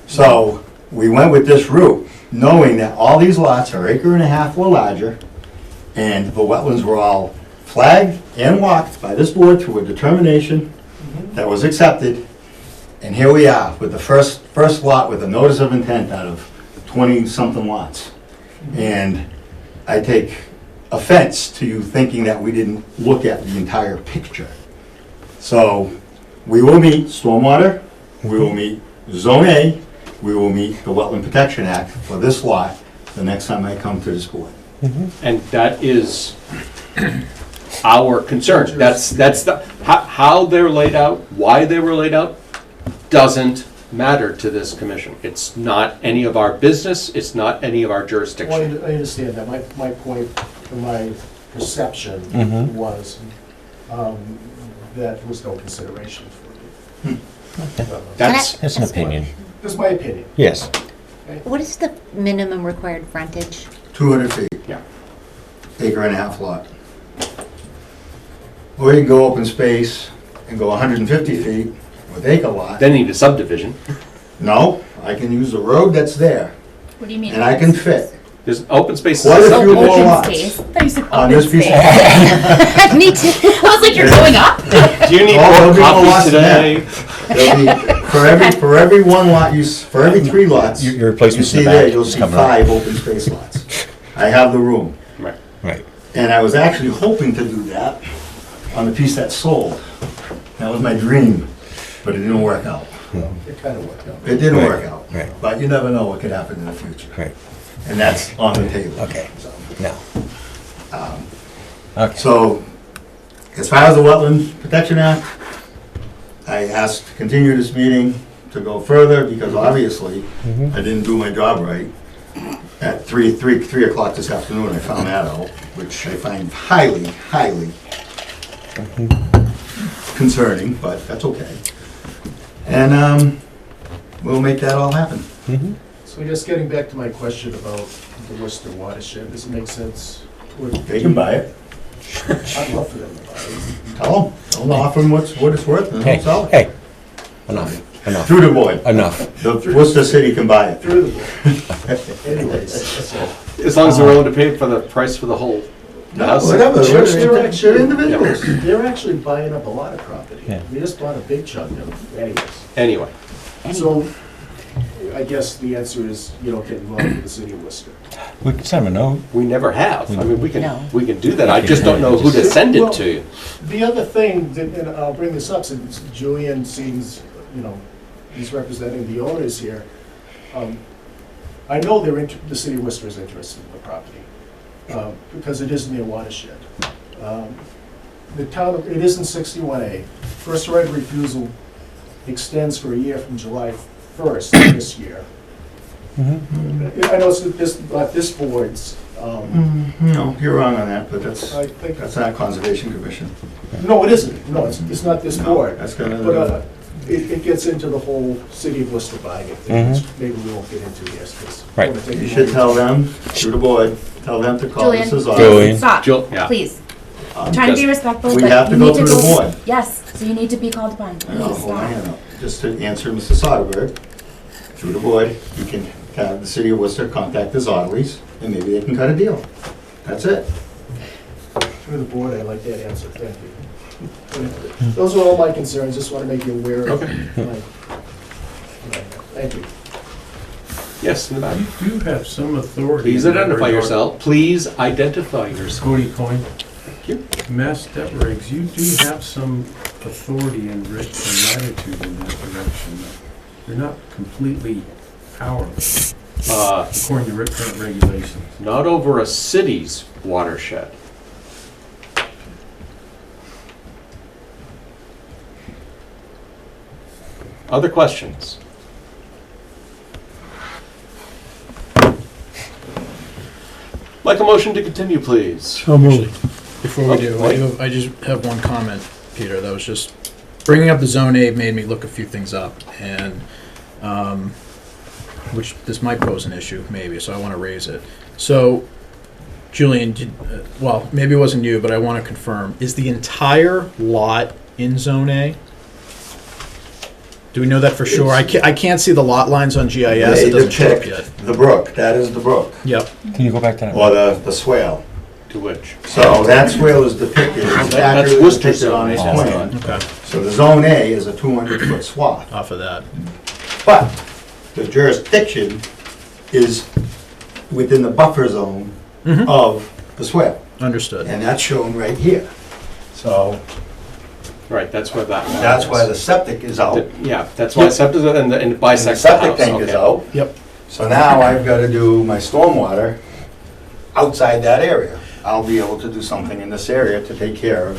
Speaker 6: So we went with this route, knowing that all these lots are 1.5 acres or larger, and the wetlands were all flagged and walked by this board through a determination that was accepted. And here we are with the first lot with a notice of intent out of 20-something lots. And I take offense to you thinking that we didn't look at the entire picture. So we will meet stormwater, we will meet Zone A, we will meet the Wetland Protection Act for this lot the next time I come to this board.
Speaker 1: And that is our concern. That's the, how they're laid out, why they were laid out, doesn't matter to this commission. It's not any of our business, it's not any of our
Speaker 9: Well,
Speaker 1: jurisdiction.
Speaker 9: I understand that. My point, my perception was that was no consideration for you.
Speaker 1: That's,
Speaker 3: That's an opinion.
Speaker 9: That's my opinion.
Speaker 3: Yes.
Speaker 4: What is the minimum required frontage?
Speaker 6: 200 feet.
Speaker 1: Yeah.
Speaker 6: 1.5 acre lot. Or you can go open space and go 150 feet with acre lot.
Speaker 1: they need a subdivision.
Speaker 6: No, I can use the road that's there,
Speaker 8: What do you mean?
Speaker 6: and I can fit
Speaker 1: There's open space.
Speaker 6: quite a few more
Speaker 8: Open
Speaker 6: lots
Speaker 8: space. I thought you said
Speaker 6: on
Speaker 8: open
Speaker 6: this piece
Speaker 8: space.
Speaker 6: of
Speaker 4: Me too.
Speaker 8: I was like, you're going up?
Speaker 1: Do you need
Speaker 6: Oh,
Speaker 1: more
Speaker 6: there'll be more
Speaker 1: coffee
Speaker 6: lots than
Speaker 1: today?
Speaker 6: There'll be, for every one lot, for every 3 lots,
Speaker 3: Your
Speaker 6: you
Speaker 3: replacement's in
Speaker 6: see
Speaker 3: the
Speaker 6: there,
Speaker 3: back.
Speaker 6: you'll
Speaker 3: It's
Speaker 6: see
Speaker 3: coming up.
Speaker 6: 5 open space lots. I have the room.
Speaker 1: Right.
Speaker 3: Right.
Speaker 6: And I was actually hoping to do that on the piece that sold. That was my dream, but it didn't work out.
Speaker 9: It kind of worked out.
Speaker 6: It didn't
Speaker 3: Right,
Speaker 6: work out.
Speaker 3: right.
Speaker 6: But you never know what could happen in the future.
Speaker 3: Right.
Speaker 6: And that's on the table.
Speaker 3: Okay.
Speaker 6: So,
Speaker 3: No. Okay.
Speaker 6: So, as far as the Wetland Protection Act, I asked to continue this meeting to go further because obviously I didn't do my job right. At 3 o'clock this afternoon, I found that out, which I find highly, highly concerning, but that's okay. And we'll make that all happen.
Speaker 9: So just getting back to my question about the Worcester watershed, does it make sense?
Speaker 6: They can buy it.
Speaker 9: I'd love for them to buy it.
Speaker 6: Tell them offer them what it's worth and
Speaker 3: Hey,
Speaker 6: they'll sell it.
Speaker 3: hey. Enough. Enough.
Speaker 6: Through the board.
Speaker 3: Enough.
Speaker 6: The Worcester City can buy it.
Speaker 9: Through the board. Anyways, so.
Speaker 1: As long as they're willing to pay for the price for the whole house.
Speaker 6: Whatever,
Speaker 9: They're
Speaker 6: they're individuals.
Speaker 9: They're actually buying up a lot of property.
Speaker 3: Yeah.
Speaker 9: We just bought a big chunk of, anyways.
Speaker 1: Anyway,
Speaker 9: So, I guess the answer is you don't get involved with the city of Worcester.
Speaker 3: We can send them a note.
Speaker 1: we never have. I mean,
Speaker 4: No.
Speaker 1: we can do that. I just don't know who to send it to.
Speaker 9: The other thing, and I'll bring this up, since Julian seems, he's representing the owners here. I know the city of Worcester is interested in the property, because it is near watershed. The town, it is in 61A. First right of refusal extends for a year from July 1st this year. I know it's this board's,
Speaker 6: No, you're wrong on that, but that's
Speaker 9: I think,
Speaker 6: not Conservation Commission.
Speaker 9: no, it isn't. No, it's not this
Speaker 6: No,
Speaker 9: board.
Speaker 6: that's gonna,
Speaker 9: But it gets into the whole city of Worcester buying it thing, which maybe we won't get into this, because.
Speaker 3: Right.
Speaker 6: you should tell them, through the board, tell them to call
Speaker 8: Julian.
Speaker 6: Mrs.
Speaker 3: Julian.
Speaker 6: Office.
Speaker 8: Stop,
Speaker 1: Jill, yeah.
Speaker 8: please.
Speaker 6: I'm
Speaker 8: Trying to be
Speaker 6: just-
Speaker 8: respectful,
Speaker 6: We
Speaker 8: but
Speaker 6: have to
Speaker 8: you
Speaker 6: go
Speaker 8: need to
Speaker 6: through the
Speaker 8: go.
Speaker 6: board.
Speaker 8: Yes, so you need to be called upon.
Speaker 6: I know,
Speaker 8: Please,
Speaker 6: hold my
Speaker 8: stop.
Speaker 6: hand up. Just to answer Mr. Soderberg, through the board, you can have the city of Worcester contact the Zodleys, and maybe they can cut a deal. That's it.
Speaker 9: Through the board, I like that answer, thank you. Those are all my concerns, just want to make you aware of.
Speaker 1: Okay.
Speaker 9: Thank you.
Speaker 1: Yes, in the back.
Speaker 2: You do have some authority.
Speaker 1: Please
Speaker 2: in that
Speaker 1: identify
Speaker 2: regard.
Speaker 1: yourself. Please identify yourself.
Speaker 2: Cody Coyne.
Speaker 1: Thank you.
Speaker 2: Mass debt regs, you do have some authority and latitude in that direction. You're not completely powerless, according to current regulations.
Speaker 1: Not over a city's watershed. Other questions? Like a motion to continue, please.
Speaker 10: So moved. Before we
Speaker 1: Oh,
Speaker 10: do,
Speaker 1: wait.
Speaker 10: I just have one comment, Peter, that was just, bringing up the Zone A made me look a few things up, and, which, this might pose an issue, maybe, so I want to raise it. So, Julian, well, maybe it wasn't you, but I want to confirm. Is the entire lot in Zone A? Do we know that for sure? I can't see the lot lines on GIS. It doesn't show up yet.
Speaker 6: The brook, that is the brook,
Speaker 10: Yep.
Speaker 3: Can you go back to that?
Speaker 6: or the swale.
Speaker 1: To which?
Speaker 6: So that swale is depicted, it's
Speaker 1: That's
Speaker 6: accurately
Speaker 1: Worcester
Speaker 6: depicted on this
Speaker 1: zone.
Speaker 6: plan.
Speaker 10: Okay.
Speaker 6: So the Zone A is a 200-foot swath.
Speaker 10: Off of that.
Speaker 6: But the jurisdiction is within the buffer zone
Speaker 10: Mhm.
Speaker 6: of the swale.
Speaker 10: Understood.
Speaker 6: And that's shown right here. So
Speaker 1: Right, that's where that.
Speaker 6: that's why the septic is out.
Speaker 1: Yeah, that's why septic and it
Speaker 6: And the
Speaker 1: bisects the
Speaker 6: septic
Speaker 1: house.
Speaker 6: tank is
Speaker 1: Okay.
Speaker 6: out.
Speaker 10: Yep.
Speaker 6: So now I've got to do my stormwater outside that area. I'll be able to do something in this area to take care of.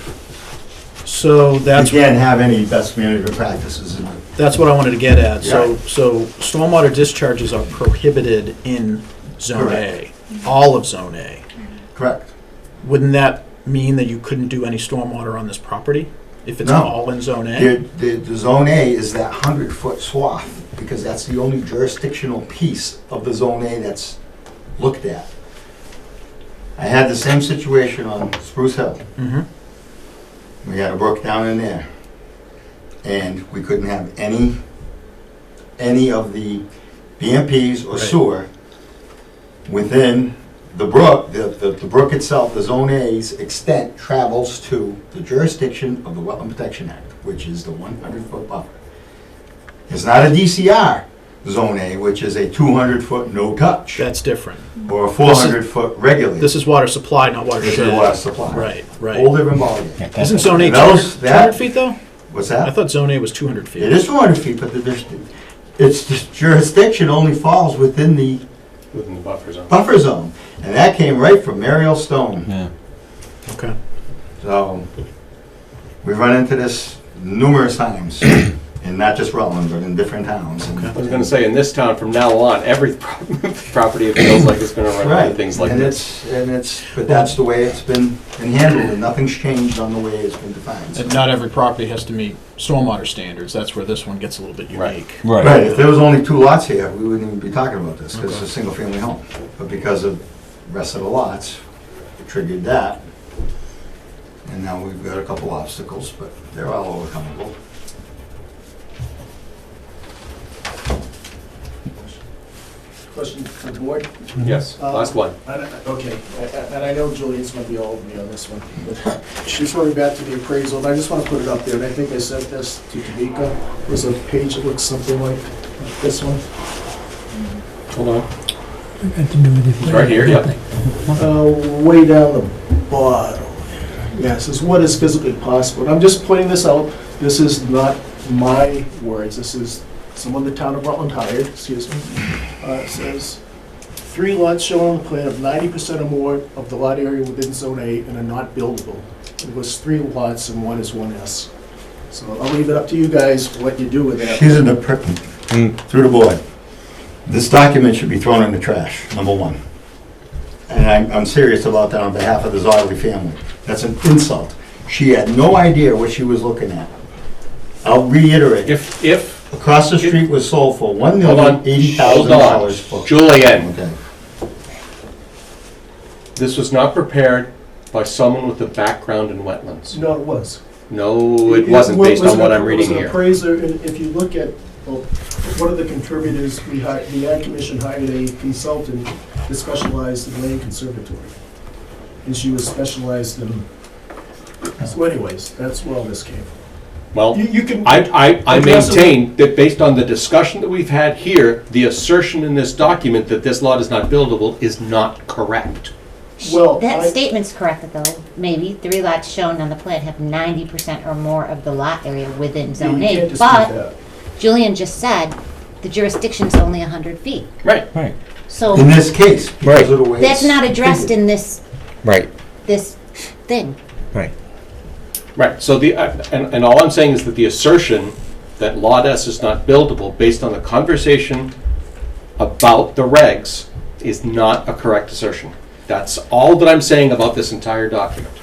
Speaker 10: So
Speaker 6: You
Speaker 10: that's
Speaker 6: can't have any best management practices in it.
Speaker 10: that's what I wanted to get at. So
Speaker 6: Yeah.
Speaker 10: so stormwater discharges are prohibited in Zone A,
Speaker 6: Correct.
Speaker 10: all of Zone A.
Speaker 6: Correct.
Speaker 10: Wouldn't that mean that you couldn't do any stormwater on this property if it's
Speaker 6: No.
Speaker 10: all in Zone A?
Speaker 6: The Zone A is that 100-foot swath, because that's the only jurisdictional piece of the Zone A that's looked at. I had the same situation on Spruce Hill.
Speaker 10: Mm-hmm.
Speaker 6: We had a brook down in there, and we couldn't have any of the BMPs or
Speaker 10: Right.
Speaker 6: sewer within the brook. The brook itself, the Zone A's extent travels to the jurisdiction of the Wetland Protection Act, which is the 100-foot buffer. It's not a DCR Zone A, which is a 200-foot no-touch,
Speaker 10: That's different.
Speaker 6: or a 400-foot regulated.
Speaker 10: This is water supply, not watershed.
Speaker 6: This is water supply.
Speaker 10: Right, right.
Speaker 6: Whole different ballgame.
Speaker 3: Yeah, that's-
Speaker 10: Isn't Zone A
Speaker 6: And those-
Speaker 10: 200 feet though?
Speaker 6: What's
Speaker 10: I
Speaker 6: that?
Speaker 10: thought Zone A was 200 feet.
Speaker 6: It is 200 feet, but its jurisdiction only falls within the
Speaker 1: Within the buffer zone.
Speaker 6: buffer zone. And that came right from Mariel Stone.
Speaker 3: Yeah.
Speaker 10: Okay.
Speaker 6: So, we've run into this numerous times, and not just Rutland, but in different towns. And-
Speaker 10: Okay.
Speaker 1: I was gonna say, in this town, from now on, every property it feels like is gonna run into
Speaker 6: Right,
Speaker 1: things like
Speaker 6: and
Speaker 1: this.
Speaker 6: but that's the way it's been handled, and nothing's changed on the way it's been defined.
Speaker 10: And not every property has to meet stormwater standards. That's where this one gets a little bit
Speaker 1: Right.
Speaker 10: unique.
Speaker 6: Right, if there was only 2 lots here, we wouldn't even be talking about this, because it's a single-family home. But because of the rest of the lots, it triggered that. And now we've got a couple obstacles, but they're all overcomable.
Speaker 9: Question for the board?
Speaker 1: Yes, last one.
Speaker 9: Okay, and I know Julian's gonna be all over me on this one, but she's referring back to the appraisal, and I just wanna put it up there, and I think I sent this to Tamika. There's a page that looks something like this one.
Speaker 1: Hold on. It's right here, yep.
Speaker 9: Way down the bottom. Yeah, it says, what is physically possible? And I'm just pointing this out. This is not my words. This is someone the town of Rutland hired, excuse me. It says, 3 lots shown on the plan of 90% or more of the lot area within Zone A and are not buildable. It was 3 lots and 1 is 1S. So I'll leave it up to you guys what you do with that.
Speaker 6: She's in the, through the board. This document should be thrown in the trash, number 1. And I'm serious about that on behalf of the Zottley family. That's an insult. She had no idea what she was looking at. I'll reiterate.
Speaker 1: If,
Speaker 6: Across the street was sold for
Speaker 1: hold on,
Speaker 6: $1,080,000.
Speaker 1: hold on. Julian,
Speaker 6: Okay.
Speaker 1: this was not prepared by someone with a background in wetlands.
Speaker 9: No, it was.
Speaker 1: No, it wasn't, based on what I'm reading
Speaker 9: It was
Speaker 1: here.
Speaker 9: an appraiser, and if you look at, well, one of the contributors, we hired, the Ag Commission hired a consultant that specialized in land conservatory. And she was specialized in, so anyways, that's where all this came from.
Speaker 1: Well,
Speaker 9: You can.
Speaker 1: I
Speaker 9: address it-
Speaker 1: maintain that based on the discussion that we've had here, the assertion in this document that this lot is not buildable is not correct.
Speaker 9: Well,
Speaker 4: That
Speaker 9: I,
Speaker 4: statement's correct though. Maybe 3 lots shown on the plan have 90% or more of the lot area within
Speaker 9: you
Speaker 4: Zone
Speaker 9: can't
Speaker 4: A.
Speaker 9: dispute
Speaker 4: But
Speaker 9: that.
Speaker 4: Julian just said the jurisdiction's only 100 feet.
Speaker 1: Right.
Speaker 3: Right.
Speaker 4: So
Speaker 6: In this case, because of the way
Speaker 4: that's
Speaker 6: it's
Speaker 4: not addressed
Speaker 6: configured.
Speaker 4: in this
Speaker 3: Right.
Speaker 4: thing.
Speaker 3: Right.
Speaker 1: Right, so and all I'm saying is that the assertion that Lot S is not buildable based on the conversation about the regs is not a correct assertion. That's all that I'm saying about this entire document.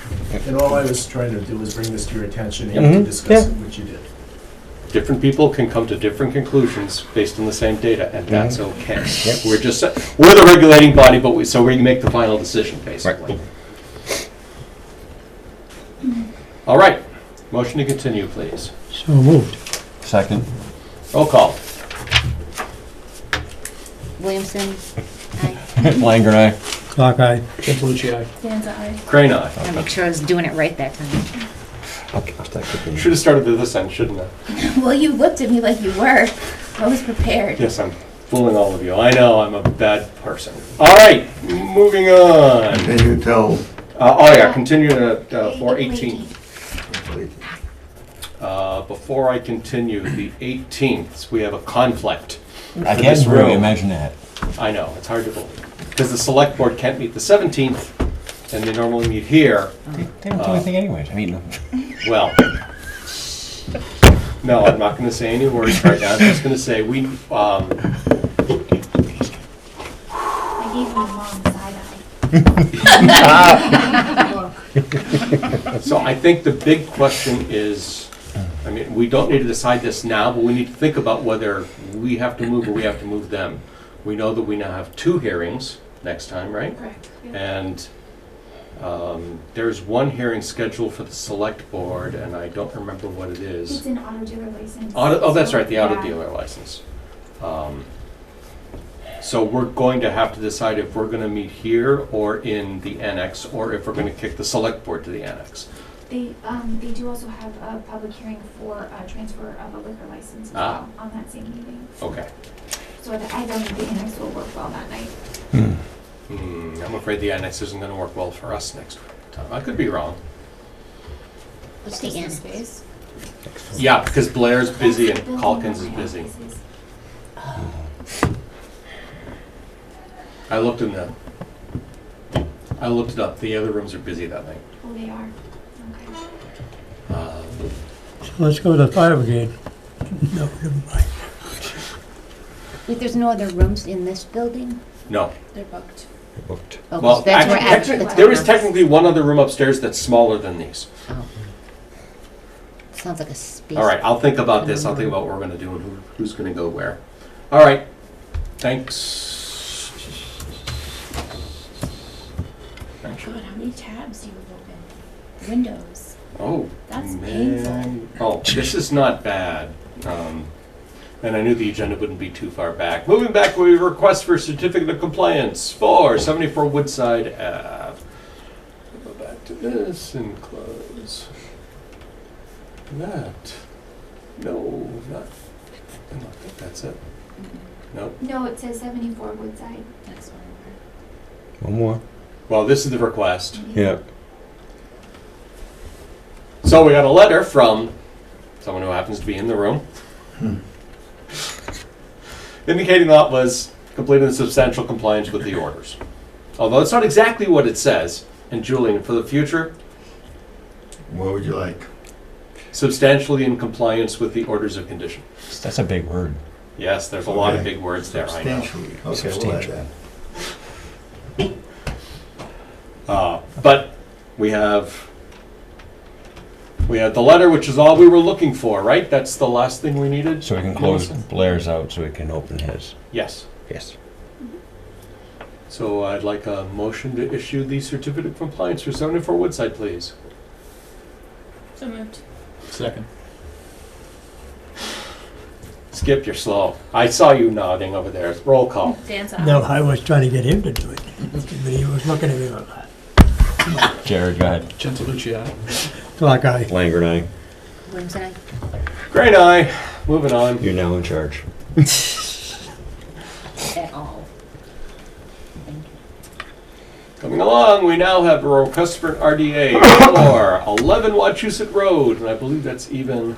Speaker 9: And all I was trying to do was bring this to your attention and to discuss it, which you did.
Speaker 1: different people can come to different conclusions based on the same data, and that's okay.
Speaker 3: Yep.
Speaker 1: We're the regulating body, but we make the final decision, basically. All right, motion to continue, please.
Speaker 2: So moved.
Speaker 3: Second.
Speaker 1: Roll call.
Speaker 4: Williamson, aye.
Speaker 3: Langer and I.
Speaker 2: Clock eye.
Speaker 10: Gentlelucci, aye.
Speaker 8: Dan's eye.
Speaker 1: Crane, aye.
Speaker 4: I'll make sure I was doing it right that time.
Speaker 3: I'll start cooking.
Speaker 1: Should have started with this end, shouldn't I?
Speaker 8: Well, you looked at me like you were. I was prepared.
Speaker 1: Yes, I'm fooling all of you. I know, I'm a bad person. All right, moving on.
Speaker 6: Can you tell?
Speaker 1: Continue to for
Speaker 5: April
Speaker 1: 18. Before I continue, the 18th, we have a conflict.
Speaker 3: I
Speaker 1: for
Speaker 3: can't
Speaker 1: this
Speaker 3: really
Speaker 1: room.
Speaker 3: imagine that.
Speaker 1: I know, it's hard to believe. Because the select board can't meet the 17th, and they normally meet here.
Speaker 3: They don't do anything anyways. I mean,
Speaker 1: Well, no, I'm not going to say any words right now. I'm just going to say
Speaker 5: I gave my mom side eye.
Speaker 1: so. I think the big question is, I mean, we don't need to decide this now, but we need to think about whether we have to move or we have to move them. We know that we now have 2 hearings next time, right?
Speaker 8: Correct.
Speaker 1: And there's one hearing scheduled for the select board, and I don't remember what it is.
Speaker 5: It's an auto dealer license.
Speaker 1: That's right, the auto
Speaker 5: Yeah.
Speaker 1: dealer license. So we're going to have to decide if we're gonna meet here or in the annex, or if we're gonna kick the select board to the annex.
Speaker 5: They do also have a public hearing for a transfer of a liquor license as
Speaker 1: Ah.
Speaker 5: well on that same meeting.
Speaker 1: Okay.
Speaker 5: So I don't think the annex will work well that night.
Speaker 1: I'm afraid the annex isn't gonna work well for us next time. I could be wrong.
Speaker 4: What's the
Speaker 8: Just
Speaker 4: end?
Speaker 8: space.
Speaker 1: Yeah, because Blair's busy and
Speaker 5: That's the building
Speaker 1: Calkins is
Speaker 5: that my
Speaker 1: busy.
Speaker 5: office is.
Speaker 1: I looked it up. The other rooms are busy that night.
Speaker 5: Oh, they are. Okay.
Speaker 2: Let's go to the fire brigade. No, never mind.
Speaker 4: Wait, there's no other rooms in this building?
Speaker 1: No.
Speaker 8: They're booked.
Speaker 3: booked.
Speaker 4: Oh,
Speaker 1: Well,
Speaker 4: that's where
Speaker 1: actually,
Speaker 4: that's
Speaker 1: there
Speaker 4: where
Speaker 1: is technically one other room upstairs that's smaller than these.
Speaker 4: Oh. Sounds like a space.
Speaker 1: All right, I'll think about this. I'll think about what we're gonna do and who's gonna go where. All right, thanks. Thanks.
Speaker 8: God, how many tabs do you have open? Windows.
Speaker 1: Oh,
Speaker 8: That's
Speaker 1: man. Oh, this is not bad. And I knew the agenda wouldn't be too far back. Moving back, we request for certificate of compliance for 74 Woodside Ave. Go back to this and close that. No, not. I don't think that's it. Nope.
Speaker 5: No, it says 74 Woodside.
Speaker 8: That's one
Speaker 3: One more.
Speaker 1: Well, this is the request.
Speaker 3: Yeah.
Speaker 1: So we got a letter from someone who happens to be in the room, indicating that was completed in substantial compliance with the orders. Although it's not exactly what it says. And Julian, for the future,
Speaker 6: What would you like?
Speaker 1: substantially in compliance with the orders of condition.
Speaker 3: That's a big word.
Speaker 1: Yes, there's a lot of
Speaker 6: Okay.
Speaker 1: big words there, I know.
Speaker 6: Substantially. Okay, we'll add
Speaker 3: Substantial.
Speaker 6: that.
Speaker 1: But we have the letter, which is all we were looking for, right? That's the last thing we needed?
Speaker 3: So we can close Blair's out so we can open his.
Speaker 1: Yes.
Speaker 3: Yes.
Speaker 1: So I'd like a motion to issue the certificate of compliance for 74 Woodside, please.
Speaker 8: So moved.
Speaker 10: Second.
Speaker 1: Skip, you're slow. I saw you nodding over there. Roll call.
Speaker 8: Dan's eye.
Speaker 2: No, I was trying to get him to do it, but he was looking at me like that.
Speaker 3: Jared, go ahead.
Speaker 10: Gentlelucci, aye.
Speaker 2: Clock eye.
Speaker 3: Langer and I.
Speaker 4: Williamson, aye.
Speaker 1: Great eye. Moving on.
Speaker 3: You're now in charge.
Speaker 4: At all.
Speaker 1: Coming along, we now have a request for an RDA for 11 Wachusett Road, and I believe that's even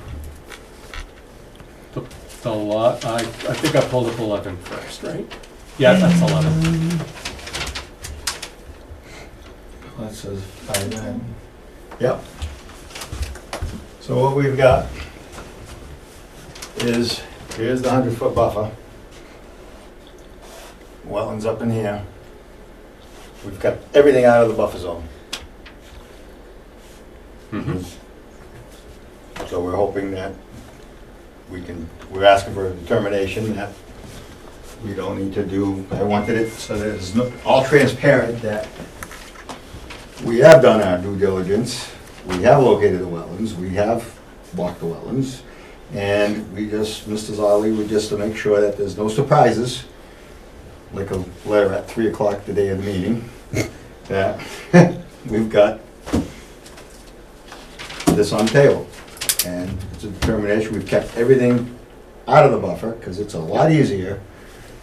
Speaker 1: the lot. I think I pulled up 11 first, right? Yeah, that's 11.
Speaker 6: That says 5-9. Yep. So what we've got is, here's the 100-foot buffer. Wetlands up in here. We've got everything out of the buffer zone.
Speaker 1: Mhm.
Speaker 6: So we're hoping that we're asking for a determination that we don't need to do, I wanted it so that it's all transparent, that we have done our due diligence, we have located the wetlands, we have blocked the wetlands, and we just, Mr. Zolli, we just to make sure that there's no surprises, like a letter at 3 o'clock the day of the meeting, that we've got this on the table. And it's a determination, we've kept everything out of the buffer, because it's a lot easier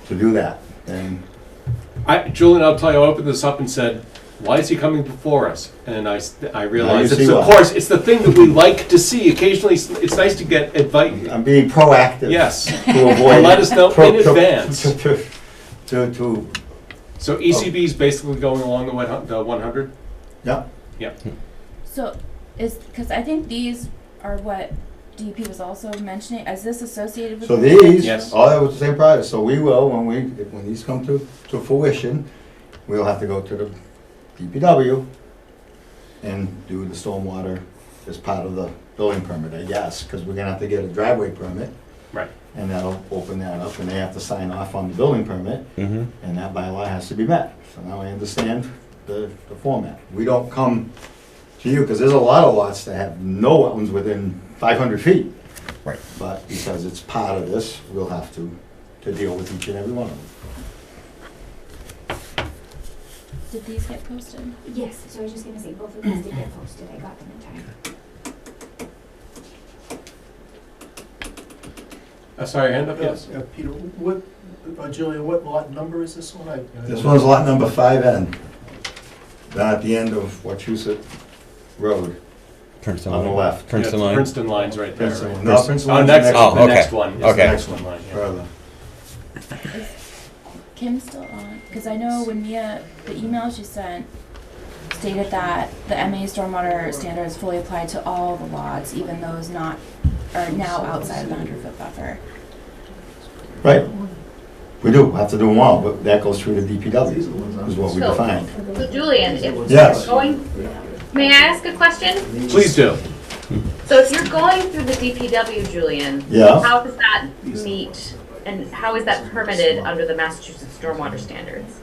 Speaker 6: to do that. And
Speaker 1: Julian, I'll tell you, I opened this up and said, why is he coming before us? And I realized
Speaker 6: Now you
Speaker 1: it's,
Speaker 6: see
Speaker 1: of
Speaker 6: why.
Speaker 1: course, it's the thing that we like to see. Occasionally, it's nice to get advice.
Speaker 6: I'm being proactive.
Speaker 1: Yes.
Speaker 6: To avoid.
Speaker 1: Let us know in advance.
Speaker 6: To,
Speaker 1: So ECB is basically going along the 100?
Speaker 6: yeah,
Speaker 8: So, because I think these are what DEP was also mentioning. Is this associated with?
Speaker 6: so
Speaker 8: the
Speaker 6: these,
Speaker 1: Yes.
Speaker 6: all that was the same process, so we will, when these come to fruition, we'll have to go to the DPW and do the stormwater as part of the building permit, I guess, because we're gonna have to get a driveway permit.
Speaker 1: Right.
Speaker 6: And that'll open that up, and they have to sign off on the building permit,
Speaker 3: Mm-hmm.
Speaker 6: and that bylaw has to be met. So now I understand the format. We don't come to you, because there's a lot of lots that have no wetlands within 500 feet.
Speaker 3: Right.
Speaker 6: But because it's part of this, we'll have to deal with each and every one of them.
Speaker 8: Did these get posted?
Speaker 5: Yes, so I was just gonna say, both of these did get posted, I got them in time.
Speaker 1: Sorry, hand up, yes.
Speaker 9: Peter, Julia, what lot number is this one?
Speaker 6: This one's lot number 5N, down at the end of Wachusett Road,
Speaker 3: Princeton
Speaker 6: on the left.
Speaker 3: Princeton
Speaker 1: Yeah,
Speaker 3: line.
Speaker 1: Princeton line's right there.
Speaker 6: Princeton.
Speaker 1: Right?
Speaker 6: No, Princeton
Speaker 1: Oh,
Speaker 6: line's
Speaker 1: next,
Speaker 6: the
Speaker 3: Oh,
Speaker 1: the
Speaker 3: okay.
Speaker 1: next one. Is
Speaker 3: Okay.
Speaker 1: the next one line. Yeah.
Speaker 6: further.
Speaker 8: Is Kim still on? Because I know when Mia, the email she sent stated that the MA stormwater standard is fully applied to all the lots, even those not, are now outside of the 100-foot buffer.
Speaker 6: Right. We do, have to do them all, but that goes through the DPW, is what we
Speaker 7: So-
Speaker 6: defined.
Speaker 7: So Julian, if
Speaker 6: Yes.
Speaker 7: you're going, may I ask a question?
Speaker 1: Please do.
Speaker 7: So if you're going through the DPW, Julian,
Speaker 6: Yeah.
Speaker 7: how does that meet, and how is that permitted under the Massachusetts stormwater standards?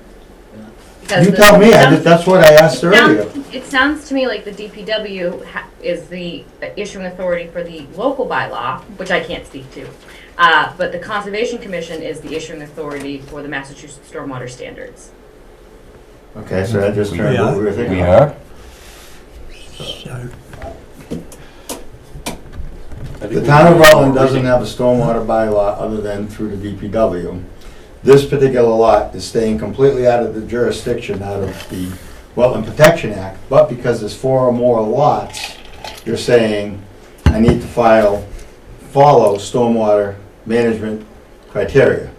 Speaker 7: Because
Speaker 6: You
Speaker 7: the-
Speaker 6: tell me,
Speaker 7: sounds-
Speaker 6: that's what I asked
Speaker 7: it sounds-
Speaker 6: earlier.
Speaker 7: It sounds to me like the DPW is the issuing authority for the local bylaw, which I can't speak to. But the Conservation Commission is the issuing authority for the Massachusetts stormwater standards.
Speaker 6: Okay, so that just turned what we were thinking.
Speaker 3: We are?
Speaker 6: The town of Rutland doesn't have a stormwater bylaw other than through the DPW. This particular lot is staying completely out of the jurisdiction, out of the Wetland Protection Act, but because there's 4 or more lots, you're saying, I need to follow stormwater management criteria.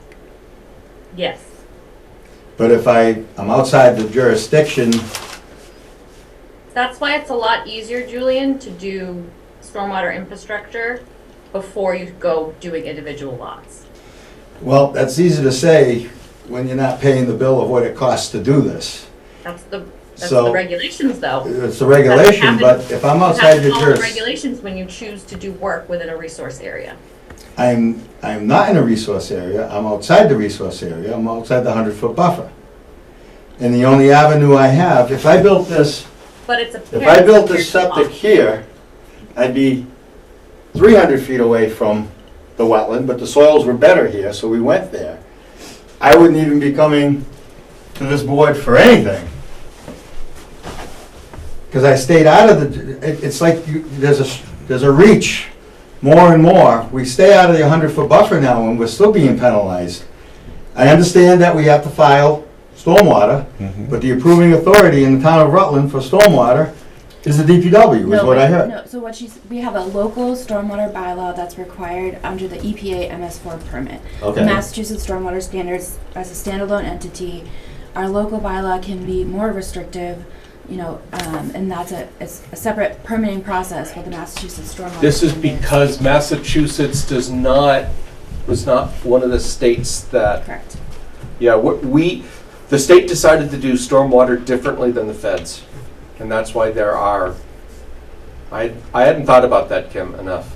Speaker 7: Yes.
Speaker 6: But if I'm outside the jurisdiction,
Speaker 7: That's why it's a lot easier, Julian, to do stormwater infrastructure before you go doing individual lots.
Speaker 6: well, that's easy to say when you're not paying the bill of what it costs to do this.
Speaker 7: That's the
Speaker 6: So-
Speaker 7: regulations, though.
Speaker 6: It's the regulation, but if I'm
Speaker 7: You have
Speaker 6: outside
Speaker 7: to
Speaker 6: your
Speaker 7: follow the
Speaker 6: jurisdiction,
Speaker 7: regulations when you choose to do work within a resource area.
Speaker 6: I'm not in a resource area, I'm outside the resource area, I'm outside the 100-foot buffer. And the only avenue I have, if I built this,
Speaker 7: But it's a.
Speaker 6: if I built this septic here, I'd be 300 feet away from the wetland, but the soils were better here, so we went there. I wouldn't even be coming to this board for anything. Because I stayed out of it's like there's a reach more and more. We stay out of the 100-foot buffer now and we're still being penalized. I understand that we have to file stormwater, but the approving authority in the town of Rutland for stormwater is the DPW, is what I heard.
Speaker 8: No, so we have a local stormwater bylaw that's required under the EPA MS4 permit.
Speaker 6: Okay.
Speaker 8: Massachusetts Stormwater Standards, as a standalone entity, our local bylaw can be more restrictive, and that's it's a separate permitting process for the Massachusetts Stormwater
Speaker 1: This is
Speaker 8: Standards.
Speaker 1: because Massachusetts was not one of the states that,
Speaker 8: Correct.
Speaker 1: yeah, the state decided to do stormwater differently than the feds. And that's why there are, I hadn't thought about that, Kim, enough.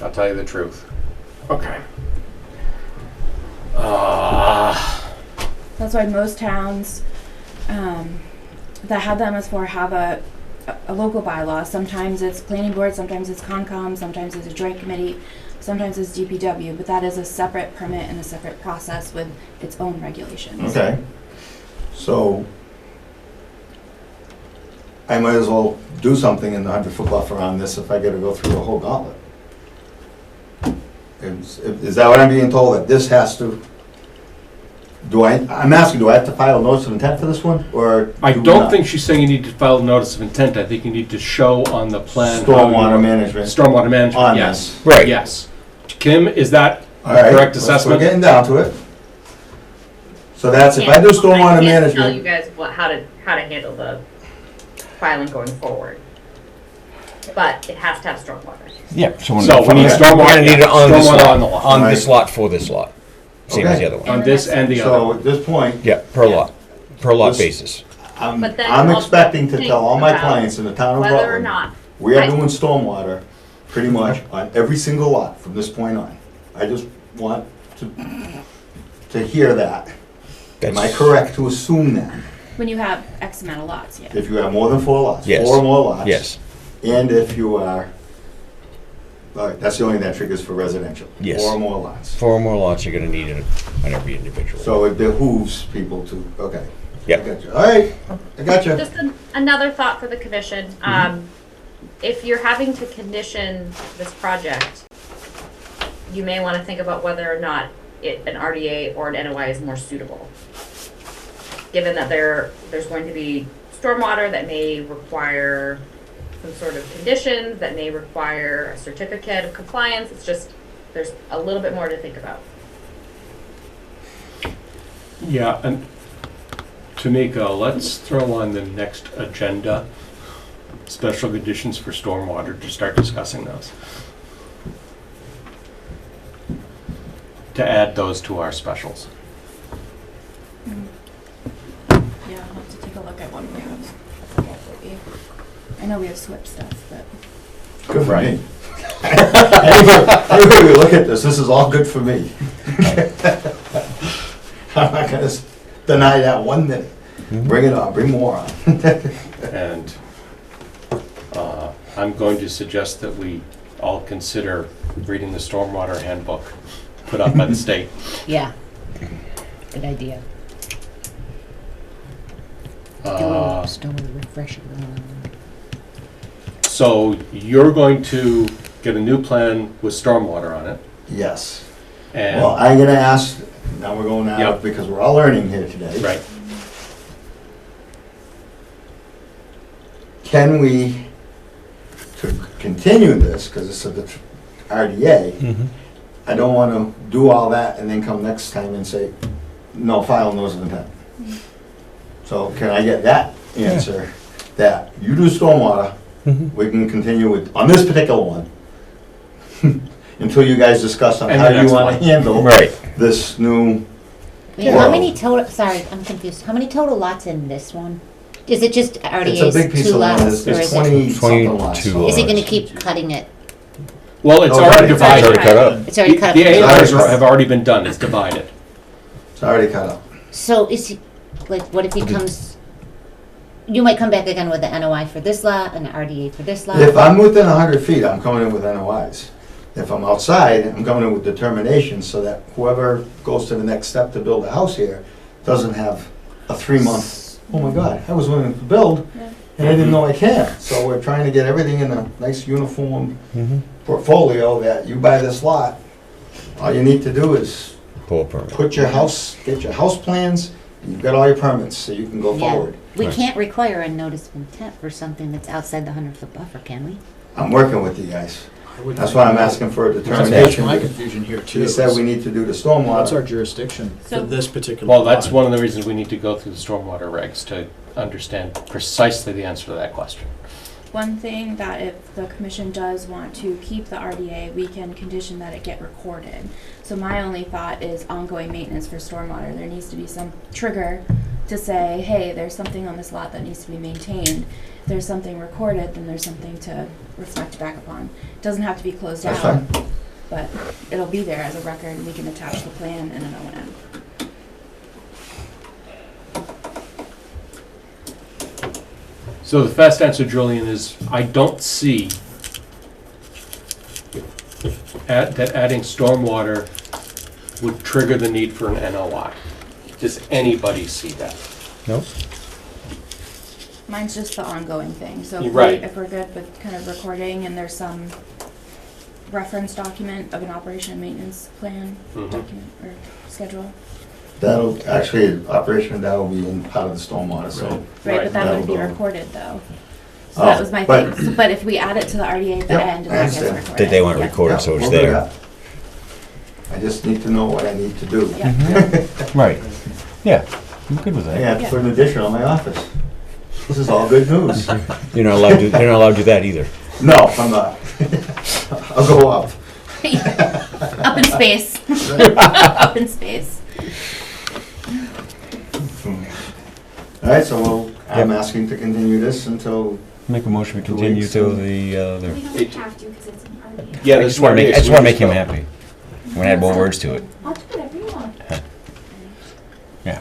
Speaker 1: I'll tell you the truth. Okay.
Speaker 8: That's why most towns that have the MS4 have a local bylaw. Sometimes it's planning board, sometimes it's Concom, sometimes it's a joint committee, sometimes it's DPW, but that is a separate permit and a separate process with its own regulations.
Speaker 6: Okay. So I might as well do something in the 100-foot buffer on this if I gotta go through the whole gauntlet. Is that what I'm being told, that this has to, I'm asking, do I have to file a notice of intent for this one, or?
Speaker 1: I
Speaker 6: do we
Speaker 1: don't
Speaker 6: not?
Speaker 1: think she's saying you need to file a notice of intent. I think you need to show on the plan.
Speaker 6: Stormwater management.
Speaker 1: Stormwater management,
Speaker 6: On
Speaker 1: yes.
Speaker 6: this.
Speaker 3: Right.
Speaker 1: Yes. Kim, is that
Speaker 6: All right,
Speaker 1: correct
Speaker 6: We're
Speaker 1: assessment?
Speaker 6: getting down to it. So that's, if I do stormwater
Speaker 7: I can't tell you
Speaker 6: management,
Speaker 7: guys how to handle the filing going forward. But it has to have stormwater.
Speaker 3: Yeah, so
Speaker 1: So we need
Speaker 3: we're
Speaker 1: stormwater,
Speaker 3: gonna need it on this
Speaker 1: stormwater
Speaker 3: lot,
Speaker 1: on the lot.
Speaker 3: on this lot for this lot. Same as the other one.
Speaker 1: On this and the
Speaker 6: so
Speaker 1: other.
Speaker 6: at this point,
Speaker 3: Yeah, per lot
Speaker 6: This-
Speaker 3: basis.
Speaker 6: I'm
Speaker 7: But then
Speaker 6: I'm
Speaker 7: also
Speaker 6: expecting to
Speaker 7: think
Speaker 6: tell all my
Speaker 7: about
Speaker 6: clients in the town of
Speaker 7: Whether or
Speaker 6: Rutland,
Speaker 7: not,
Speaker 6: we are
Speaker 7: I-
Speaker 6: doing stormwater pretty much on every single lot from this point on. I just want to hear that. Am I
Speaker 3: That's-
Speaker 6: correct to assume that?
Speaker 8: When you have X amount of lots, yeah.
Speaker 6: If you have more than 4 lots,
Speaker 3: Yes.
Speaker 6: 4 or more lots?
Speaker 3: Yes,
Speaker 6: And if you are, all right, that's the only thing that triggers for residential.
Speaker 3: Yes.
Speaker 6: 4 or more lots.
Speaker 3: 4 or more lots, you're gonna need it on every individual.
Speaker 6: So it behooves people to, okay.
Speaker 3: Yep.
Speaker 6: I got you. All right, I got you.
Speaker 7: just another thought for the commission. If you're having to condition this project, you may want to think about whether or not an RDA or an NOI is more suitable. Given that there's going to be stormwater that may require some sort of conditions, that may require a certificate of compliance, there's a little bit more to think about.
Speaker 1: Yeah, and Tamika, let's throw on the next agenda, special conditions for stormwater, to start discussing those. To add those to our specials.
Speaker 8: Yeah, I'll have to take a look at what we have. I forget what I know we have SWIP stuff, but
Speaker 6: Good for
Speaker 1: Right.
Speaker 6: me. Anyway we look at this is all good for me. I'm not gonna deny that 1 minute. Bring it on, bring more on.
Speaker 1: And I'm going to suggest that we all consider reading the stormwater handbook put up by the state.
Speaker 4: Yeah. Good idea. Do
Speaker 1: Uh,
Speaker 4: a stormwater refresher.
Speaker 1: So you're going to get a new plan with stormwater on it,
Speaker 6: Yes.
Speaker 1: and,
Speaker 6: Well, I'm gonna ask, now we're going out
Speaker 1: Yep.
Speaker 6: because we're all learning here today.
Speaker 1: right,
Speaker 6: Can we, to continue this, because it's a RDA, I don't want to do all that and then come next time and say, no, file notice of intent. So can I get that answer, that you do stormwater, we can continue with, on this particular one, until you guys discuss on
Speaker 1: And
Speaker 6: how
Speaker 1: the
Speaker 6: you
Speaker 1: next
Speaker 6: want to
Speaker 1: one.
Speaker 6: handle
Speaker 3: Right.
Speaker 6: this new,
Speaker 4: Wait,
Speaker 6: Wow.
Speaker 4: how many total, sorry, I'm confused. How many total lots in this one? Is it just
Speaker 6: it's a
Speaker 4: RDA's
Speaker 6: big piece
Speaker 4: 2
Speaker 6: of land,
Speaker 4: lots? Or
Speaker 6: it's
Speaker 4: is it,
Speaker 6: 20-something lots.
Speaker 3: 22
Speaker 4: is it gonna
Speaker 3: lots.
Speaker 4: keep cutting it?
Speaker 1: well, it's
Speaker 6: No,
Speaker 1: already
Speaker 6: it's already
Speaker 3: It's already
Speaker 1: divided.
Speaker 3: cut up.
Speaker 4: It's already
Speaker 1: The
Speaker 4: cut up.
Speaker 1: the
Speaker 4: into
Speaker 1: A&Rs
Speaker 4: pieces.
Speaker 1: have already been done, it's divided.
Speaker 6: It's already cut up.
Speaker 4: So is he, like, what if he comes, you might come back again with the NOI for this lot and the RDA for this lot?
Speaker 6: If I'm within 100 feet, I'm coming in with NOIs. If I'm outside, I'm coming in with determination so that whoever goes to the next step to build a house here doesn't have a 3-month, oh my God, I was willing to build
Speaker 8: yeah.
Speaker 6: and I didn't know I can. So we're trying to get everything in a nice uniform portfolio that you buy this lot, all you need to do is
Speaker 3: Pull a permit.
Speaker 6: put your house, get your house plans, and you've got all your permits, so you can go
Speaker 4: Yeah.
Speaker 6: forward.
Speaker 4: We
Speaker 3: Right.
Speaker 4: can't require a notice of intent for something that's outside the 100-foot buffer, can we?
Speaker 6: I'm working with you guys.
Speaker 10: I would
Speaker 6: That's
Speaker 10: think
Speaker 6: why I'm
Speaker 10: that-
Speaker 6: asking for a
Speaker 10: That's
Speaker 6: determination.
Speaker 10: my confusion here too.
Speaker 6: You said we need to do the stormwater.
Speaker 10: What's our jurisdiction for
Speaker 8: So-
Speaker 10: this particular
Speaker 1: Well, that's
Speaker 10: lot?
Speaker 1: one of the reasons we need to go through the stormwater regs to understand precisely the answer to that question.
Speaker 8: One thing that if the commission does want to keep the RDA, we can condition that it get recorded. So my only thought is ongoing maintenance for stormwater. There needs to be some trigger to say, hey, there's something on this lot that needs to be maintained. If there's something recorded, then there's something to reflect back upon. It doesn't have to be closed
Speaker 6: That's
Speaker 8: out.
Speaker 6: fine.
Speaker 8: but it'll be there as a record, and we can attach the plan and an O&M.
Speaker 1: So the fast answer, Julian, is I don't see that adding stormwater would trigger the need for an NOI. Does anybody see that?
Speaker 3: No?
Speaker 8: Mine's just the ongoing thing, so
Speaker 1: You're right.
Speaker 8: if we're good with kind of recording and there's some reference document of an operation and maintenance plan document or schedule.
Speaker 6: That'll, actually, operation, that'll be in part of the stormwater, so.
Speaker 8: Right, but that
Speaker 6: That'll
Speaker 8: wouldn't be
Speaker 6: go.
Speaker 8: recorded though. So
Speaker 6: Oh,
Speaker 8: that was my
Speaker 6: but-
Speaker 8: thing. So, but if we add it to the RDA at the
Speaker 6: Yep,
Speaker 8: end,
Speaker 6: I
Speaker 8: that gets
Speaker 6: understand.
Speaker 8: recorded.
Speaker 3: That they want
Speaker 8: Yeah.
Speaker 3: recorded, so it's
Speaker 6: we'll do
Speaker 3: there.
Speaker 6: that. I just need to know what I need to do.
Speaker 8: Yeah.
Speaker 3: Right. Yeah, I'm good with
Speaker 6: I
Speaker 3: that.
Speaker 6: have to put an addition on my office. This is all good news.
Speaker 3: You're not allowed to do that either.
Speaker 6: No, I'm not. I'll go up.
Speaker 8: Up in space. Up in space.
Speaker 6: All right, so I'm asking to continue this until,
Speaker 3: Make a motion to
Speaker 6: 2
Speaker 3: continue
Speaker 6: weeks
Speaker 3: till
Speaker 6: and-
Speaker 3: the,
Speaker 5: We don't have to because it's an RDA.
Speaker 1: Yeah,
Speaker 3: I
Speaker 1: this
Speaker 3: just wanna make, I just wanna make him
Speaker 1: happy.
Speaker 3: happy. I'm gonna add more words to it.
Speaker 5: I'll do whatever you want.
Speaker 3: Yeah.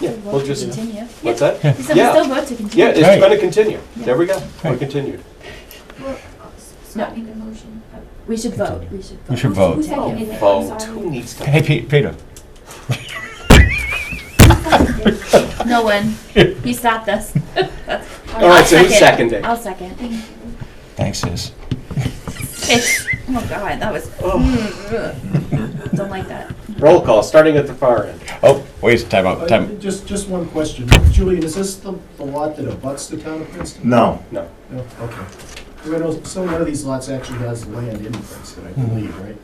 Speaker 1: Yeah,
Speaker 8: Vote
Speaker 1: we'll
Speaker 8: to
Speaker 1: just,
Speaker 8: continue.
Speaker 1: what's that?
Speaker 8: You said we
Speaker 1: Yeah.
Speaker 8: still vote to continue.
Speaker 1: Yeah, it's
Speaker 3: Right.
Speaker 1: gonna continue. There we go. We're
Speaker 3: Right.
Speaker 1: continued.
Speaker 5: Well, Scott made a motion.
Speaker 8: We should vote. We should vote.
Speaker 3: We should vote.
Speaker 5: Who seconded it? I'm
Speaker 1: Vote.
Speaker 5: sorry.
Speaker 1: Who needs to?
Speaker 3: Hey, Peter.
Speaker 8: No one. He stopped us.
Speaker 1: All right, so who's seconding?
Speaker 8: I'll second.
Speaker 3: Thanks, sis.
Speaker 8: It's, oh God, that was. Don't like that.
Speaker 1: Roll call, starting at the far end.
Speaker 3: Oh, wait, time out, time.
Speaker 9: Just one question. Julian, is this the lot that abuts the town of Princeton?
Speaker 6: no.
Speaker 9: No, okay. Well, I know some one of these lots actually has land in Princeton, I believe, right?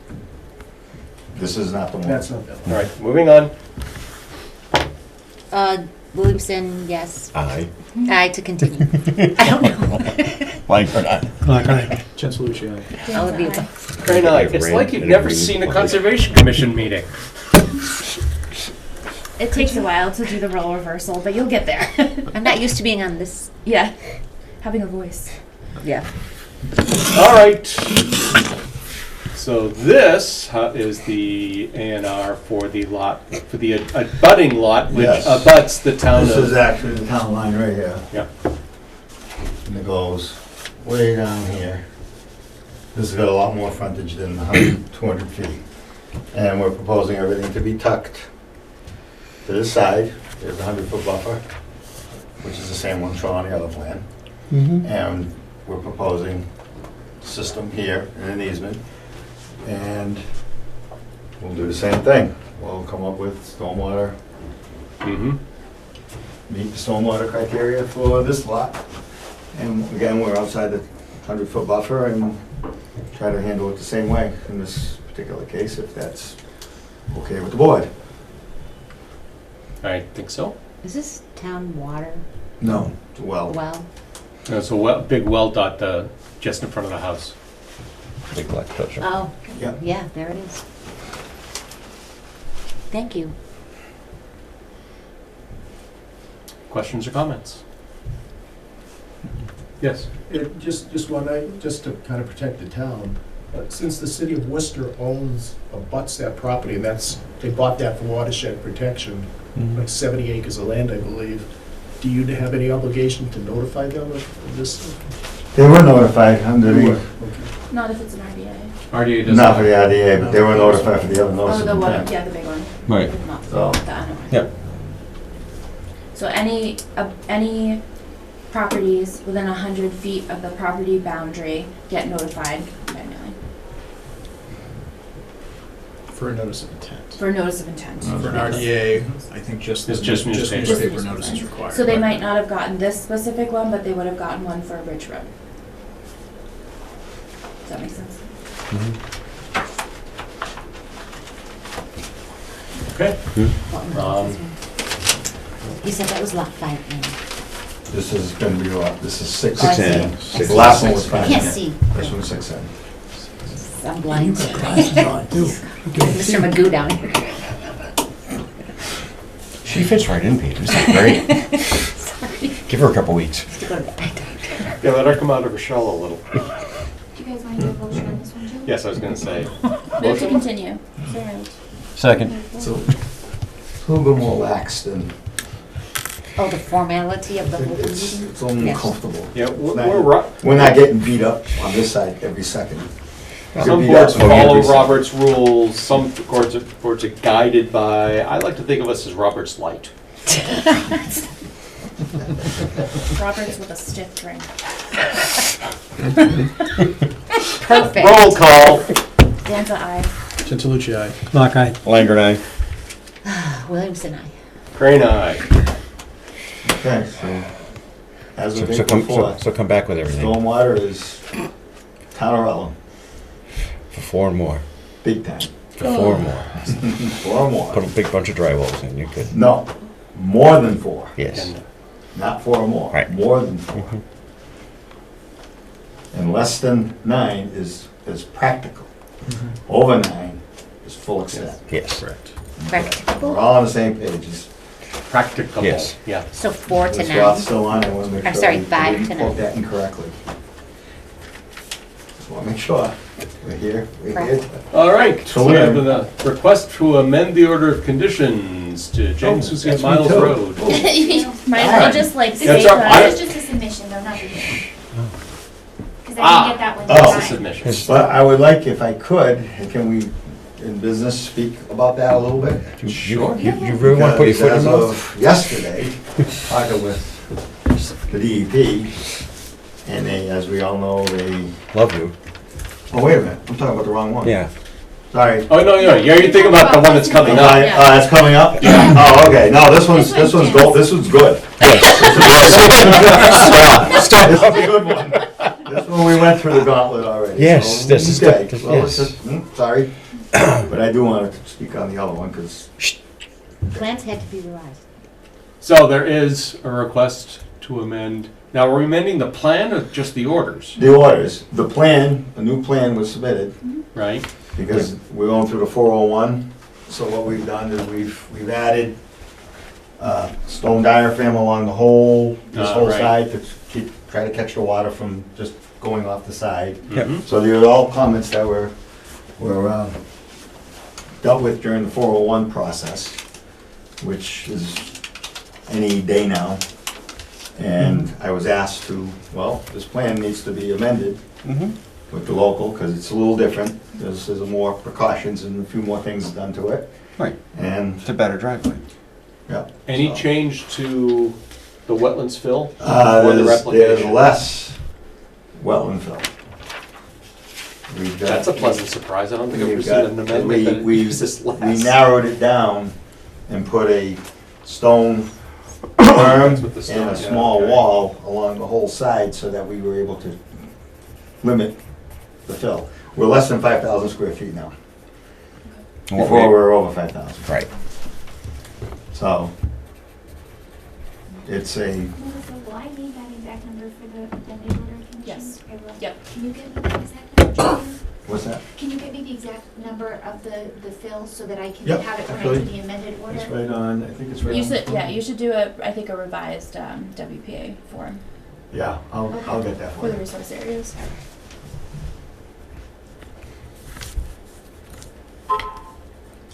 Speaker 6: This is not the one.
Speaker 9: That's not that
Speaker 1: All
Speaker 9: one.
Speaker 1: right, moving on.
Speaker 4: Williamson, yes.
Speaker 3: Aye.
Speaker 4: Aye to continue. I don't know.
Speaker 3: Like, or not.
Speaker 10: Chancellor Luciani.
Speaker 4: All of you.
Speaker 1: Very nice. It's like you've never seen a Conservation Commission meeting.
Speaker 8: It takes a while to do the role reversal, but you'll get there.
Speaker 4: I'm not used to being on this.
Speaker 8: Yeah. Having a voice.
Speaker 4: Yeah.
Speaker 1: All right. So this is the A&R for the lot, for the abutting lot, which
Speaker 6: Yes.
Speaker 1: abuts the town
Speaker 6: This is
Speaker 1: of.
Speaker 6: actually the town line right here.
Speaker 1: Yeah.
Speaker 6: And it goes way down here. This has got a lot more frontage than 100, 200 feet. And we're proposing everything to be tucked to this side. There's a 100-foot buffer, which is the same one shown on the other plan. And we're proposing system here in an easement. And we'll do the same thing. We'll come up with stormwater,
Speaker 1: Mm-hmm.
Speaker 6: meet the stormwater criteria for this lot. And again, we're outside the 100-foot buffer and try to handle it the same way in this particular case, if that's okay with the board.
Speaker 1: I think so.
Speaker 4: Is this town water
Speaker 6: No, it's a well.
Speaker 4: well?
Speaker 1: There's a big well dot just in front of the house.
Speaker 3: Big black picture.
Speaker 4: Oh,
Speaker 6: Yeah.
Speaker 4: yeah, there it is. Thank you.
Speaker 1: Questions or comments? Yes.
Speaker 9: Just one, just to kind of protect the town, since the city of Worcester abuts that property, and they bought that for watershed protection, like 70 acres of land, I believe. Do you have any obligation to notify them of this?
Speaker 6: They were notified under the,
Speaker 9: Okay.
Speaker 8: Not if it's an RDA.
Speaker 1: RDA doesn't.
Speaker 6: not for the IDA, but they were notified for the other notice
Speaker 8: Oh,
Speaker 6: of
Speaker 8: the one,
Speaker 6: intent.
Speaker 8: yeah, the big one.
Speaker 3: Right.
Speaker 8: Not
Speaker 6: So-
Speaker 8: the NOI.
Speaker 3: Yep.
Speaker 8: So any properties within 100 feet of the property boundary get notified by mailing
Speaker 10: For a notice of intent.
Speaker 8: for notice of intent.
Speaker 6: For
Speaker 10: For an
Speaker 8: Yes.
Speaker 10: RDA, I think just
Speaker 1: It's just newspaper.
Speaker 10: newspaper notice is required.
Speaker 8: So they might not have gotten this specific one, but they would have gotten one for Ridge Road. Does that make sense?
Speaker 1: Okay.
Speaker 4: What one is this one? You said that was lot 5N.
Speaker 6: This is gonna be, this is
Speaker 4: Oh, I see.
Speaker 6: 6N.
Speaker 4: I see.
Speaker 6: The last one was
Speaker 4: I
Speaker 6: 5N.
Speaker 4: can't see.
Speaker 6: This one's 6N.
Speaker 4: I'm blind. Mr. Magoo down here.
Speaker 3: She fits right in, Peter. This is great.
Speaker 4: Sorry.
Speaker 3: Give her a couple weeks.
Speaker 4: To go to bed.
Speaker 1: Yeah, let her come out of her shell a little.
Speaker 5: Do you guys want to do a motion on this
Speaker 1: Yes, I was gonna say.
Speaker 8: Move to
Speaker 1: Motion?
Speaker 8: continue. So moved.
Speaker 3: Second.
Speaker 6: So, it's a little bit more lax than,
Speaker 4: Oh, the formality of the whole
Speaker 6: it's
Speaker 4: meeting?
Speaker 6: a little more
Speaker 4: Yes.
Speaker 6: comfortable.
Speaker 1: Yeah,
Speaker 6: It's not-
Speaker 1: we're
Speaker 6: We're not getting beat up on this side every second.
Speaker 1: some
Speaker 6: Beat
Speaker 1: boards
Speaker 6: up
Speaker 1: follow
Speaker 6: every second.
Speaker 1: Robert's rules, some boards are guided by, I like to think of us as Robert's light.
Speaker 8: Roberts with a stiff drink.
Speaker 4: Perfect.
Speaker 1: Roll call.
Speaker 8: Danza, aye.
Speaker 10: Tintalucci, aye.
Speaker 2: Clock eye.
Speaker 3: Langer and I.
Speaker 4: Williamson, aye.
Speaker 1: Crane eye.
Speaker 6: Okay, so, as of
Speaker 3: So
Speaker 6: April
Speaker 3: come,
Speaker 6: 4th,
Speaker 3: so come back with everything.
Speaker 6: stormwater is town of Rutland,
Speaker 3: For 4 and more.
Speaker 6: big time,
Speaker 3: For 4 and more.
Speaker 6: 4 or more.
Speaker 3: Put a big bunch of drywalls in, you're good.
Speaker 6: No, more than 4,
Speaker 3: Yes.
Speaker 6: not 4 or more,
Speaker 3: Right.
Speaker 6: more than 4.
Speaker 3: Mhm.
Speaker 6: And less than 9 is practical. Over 9 is full extent.
Speaker 3: Yes.
Speaker 10: Correct.
Speaker 6: We're
Speaker 4: Practicable.
Speaker 6: all on the same pages.
Speaker 1: Practicable.
Speaker 3: Yes.
Speaker 1: Yeah.
Speaker 4: So 4 to
Speaker 6: This
Speaker 4: 9.
Speaker 6: Roth's still on, I want to make
Speaker 4: I'm
Speaker 6: sure.
Speaker 4: sorry,
Speaker 6: we
Speaker 4: 5
Speaker 6: didn't
Speaker 4: to
Speaker 6: quote
Speaker 4: 9.
Speaker 6: that incorrectly. Just want to make sure. We're here.
Speaker 1: All right, so we have
Speaker 6: Clear.
Speaker 1: the request to amend the order of conditions to James
Speaker 6: Oh,
Speaker 1: Susie
Speaker 6: that's me
Speaker 1: Miles
Speaker 6: too.
Speaker 1: Road.
Speaker 8: Might as well
Speaker 6: Alright.
Speaker 8: just like
Speaker 5: This
Speaker 8: say
Speaker 1: That's all- I-
Speaker 5: is just a submission though, not a hearing. Because I
Speaker 1: Ah.
Speaker 5: didn't get that one.
Speaker 6: Oh.
Speaker 1: That's a
Speaker 5: done.
Speaker 1: submission.
Speaker 6: But I would like, if I could, can we, in business, speak about that a little bit?
Speaker 1: Sure.
Speaker 3: You really want to put your foot in
Speaker 6: Because
Speaker 3: your
Speaker 6: as
Speaker 3: mouth?
Speaker 6: of yesterday, talking with the DEP, and they, as we all know, they,
Speaker 3: Love you.
Speaker 6: oh, wait a minute, I'm talking about the wrong one.
Speaker 3: Yeah.
Speaker 6: Sorry.
Speaker 1: Oh, no, yeah, you're thinking about the one that's coming up.
Speaker 6: It's coming up? Yeah. Oh, okay, no, this one's good, this one's good.
Speaker 3: Stop.
Speaker 6: This is a good one. This one, we went through the gauntlet already.
Speaker 3: Yes,
Speaker 6: so,
Speaker 3: this is
Speaker 6: okay.
Speaker 3: good,
Speaker 6: Well, it's
Speaker 3: yes.
Speaker 6: just, sorry, but I do want to speak on the other one, because
Speaker 4: Plans had to be revised.
Speaker 1: So there is a request to amend. Now, are we amending the plan or just the orders,
Speaker 6: the orders, the plan, a new plan was submitted,
Speaker 1: right?
Speaker 6: because we're going through the 401. So what we've done is we've added stone diaphragm along the whole, this whole
Speaker 1: Right.
Speaker 6: side to try to catch the water from just going off the side.
Speaker 3: Yep.
Speaker 1: Mhm.
Speaker 6: So these are all comments that were dealt with during the 401 process, which is any day now. And I was asked to, well, this plan needs to be amended
Speaker 3: Mm-hmm.
Speaker 6: with the local, because it's a little different. There's more precautions and a few more things done to it.
Speaker 3: Right.
Speaker 6: And,
Speaker 3: It's a better driveway.
Speaker 6: yeah.
Speaker 1: Any
Speaker 6: so.
Speaker 1: change to the wetlands fill? Or the
Speaker 6: There's
Speaker 1: replication?
Speaker 6: less wetland fill. We've got-
Speaker 1: That's a pleasant surprise. I don't think I've ever
Speaker 6: We've
Speaker 1: seen
Speaker 6: got-
Speaker 1: an amendment that
Speaker 6: we-
Speaker 1: uses
Speaker 6: We
Speaker 1: less.
Speaker 6: narrowed it down and put a stone berm
Speaker 1: with the stone,
Speaker 6: and a
Speaker 1: yeah,
Speaker 6: small
Speaker 1: okay.
Speaker 6: wall along the whole side so that we were able to limit the fill. We're less than 5,000 square feet now. Before we were over 5,000.
Speaker 3: Right.
Speaker 6: So it's a,
Speaker 5: Melissa, will I need that exact number for the amended order of conditions?
Speaker 8: Yes.
Speaker 5: I will.
Speaker 8: Yep.
Speaker 5: Can you get me the exact number, Julia?
Speaker 6: what's that?
Speaker 5: Can you get me the exact number of the fill so that I can
Speaker 6: Yep,
Speaker 5: have it when I
Speaker 6: actually,
Speaker 5: do the amended order?
Speaker 6: It's right on, I think it's right on.
Speaker 8: You should, yeah, you should do I think a revised WPA form
Speaker 6: Yeah, I'll get that
Speaker 8: for
Speaker 6: for
Speaker 8: the
Speaker 6: you.
Speaker 8: resource areas.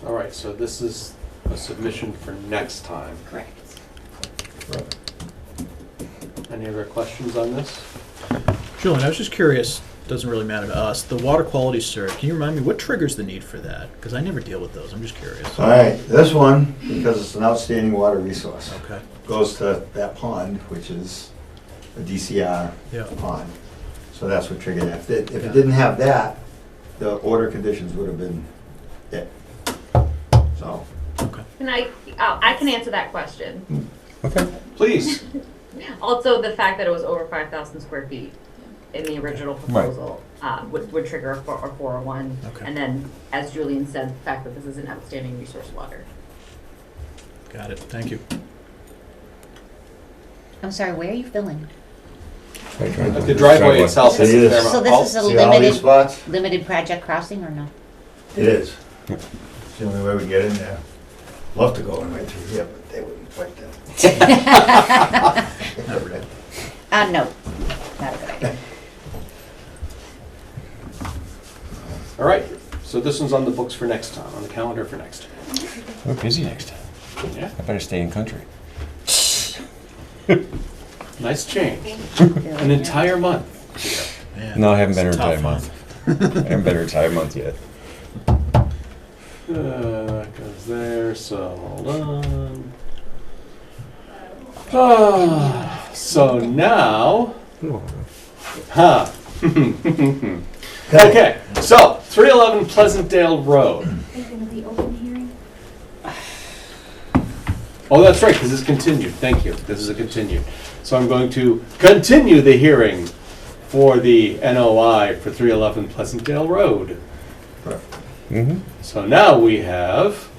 Speaker 1: All right, so this is a submission for next time.
Speaker 8: Correct.
Speaker 6: Right.
Speaker 1: Any other questions on this?
Speaker 10: Julian, I was just curious, doesn't really matter to us, the water quality cert, can you remind me, what triggers the need for that? Because I never deal with those, I'm just curious.
Speaker 6: All right, this one, because it's an outstanding water resource,
Speaker 10: Okay,
Speaker 6: goes to that pond, which is a DCR
Speaker 10: yeah,
Speaker 6: pond. So that's what triggered it. If
Speaker 10: Yeah.
Speaker 6: it didn't have that, the order conditions would have been it. So,
Speaker 10: okay.
Speaker 7: Can I can answer that question.
Speaker 3: Okay.
Speaker 1: Please.
Speaker 7: Also, the fact that it was over 5,000 square feet in the original proposal would trigger a 401.
Speaker 10: Okay.
Speaker 7: And then, as Julian said, the fact that this is an outstanding resource water.
Speaker 10: Got it, thank you.
Speaker 4: I'm sorry, where are you filling?
Speaker 1: The driveway itself is
Speaker 6: It is.
Speaker 1: a fair
Speaker 4: So
Speaker 1: amount.
Speaker 4: this is a
Speaker 6: see all these
Speaker 4: limited,
Speaker 6: spots?
Speaker 4: limited project crossing or no?
Speaker 6: It is. It's the only way we get in there. Love to go in right through here, but they wouldn't like that.
Speaker 10: Not really.
Speaker 4: No, not a good idea.
Speaker 1: All right, so this one's on the books for next time, on the calendar for next time.
Speaker 3: We're busy next time.
Speaker 1: Yeah,
Speaker 3: I better stay in country.
Speaker 1: nice change. An entire month.
Speaker 10: Man,
Speaker 3: No, I haven't been
Speaker 10: it's
Speaker 3: here
Speaker 10: a
Speaker 3: entire
Speaker 10: tough
Speaker 3: month. I haven't been here entire month yet.
Speaker 1: That goes there, so hold on. Ah, so now, huh. Okay, so 311 Pleasantdale Road.
Speaker 5: Are you gonna reopen hearing?
Speaker 1: Oh, that's right, because it's continued. Thank you. This is a continued. So I'm going to continue the hearing for the NOI for 311 Pleasantdale Road.
Speaker 3: Mm-hmm.
Speaker 1: So now we have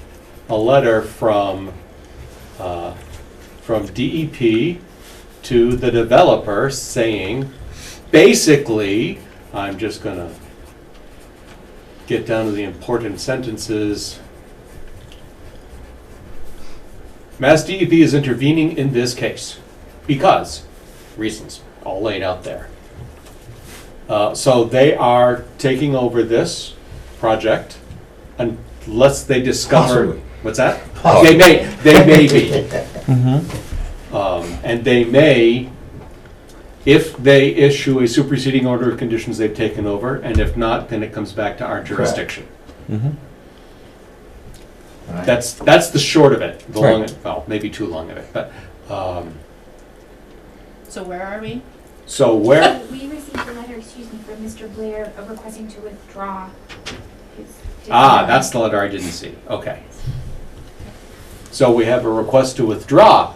Speaker 1: a letter from DEP to the developer saying, basically, I'm just gonna get down to the important sentences. Mass DEP is intervening in this case because reasons all laid out there. So they are taking over this project unless they discover.
Speaker 6: Possibly.
Speaker 1: What's that?
Speaker 6: Possibly.
Speaker 1: They may be.
Speaker 3: Mm-hmm.
Speaker 1: And they may, if they issue a superseding order of conditions, they've taken over, and if not, then it comes back to our jurisdiction.
Speaker 3: Mm-hmm.
Speaker 6: Right.
Speaker 1: That's the short of it. The long,
Speaker 3: Right.
Speaker 1: well, maybe too long of it, but,
Speaker 8: So where are we?
Speaker 1: so where,
Speaker 5: We received a letter, excuse me, from Mr. Blair requesting to withdraw his.
Speaker 1: that's the letter I didn't see, okay. So we have a request to withdraw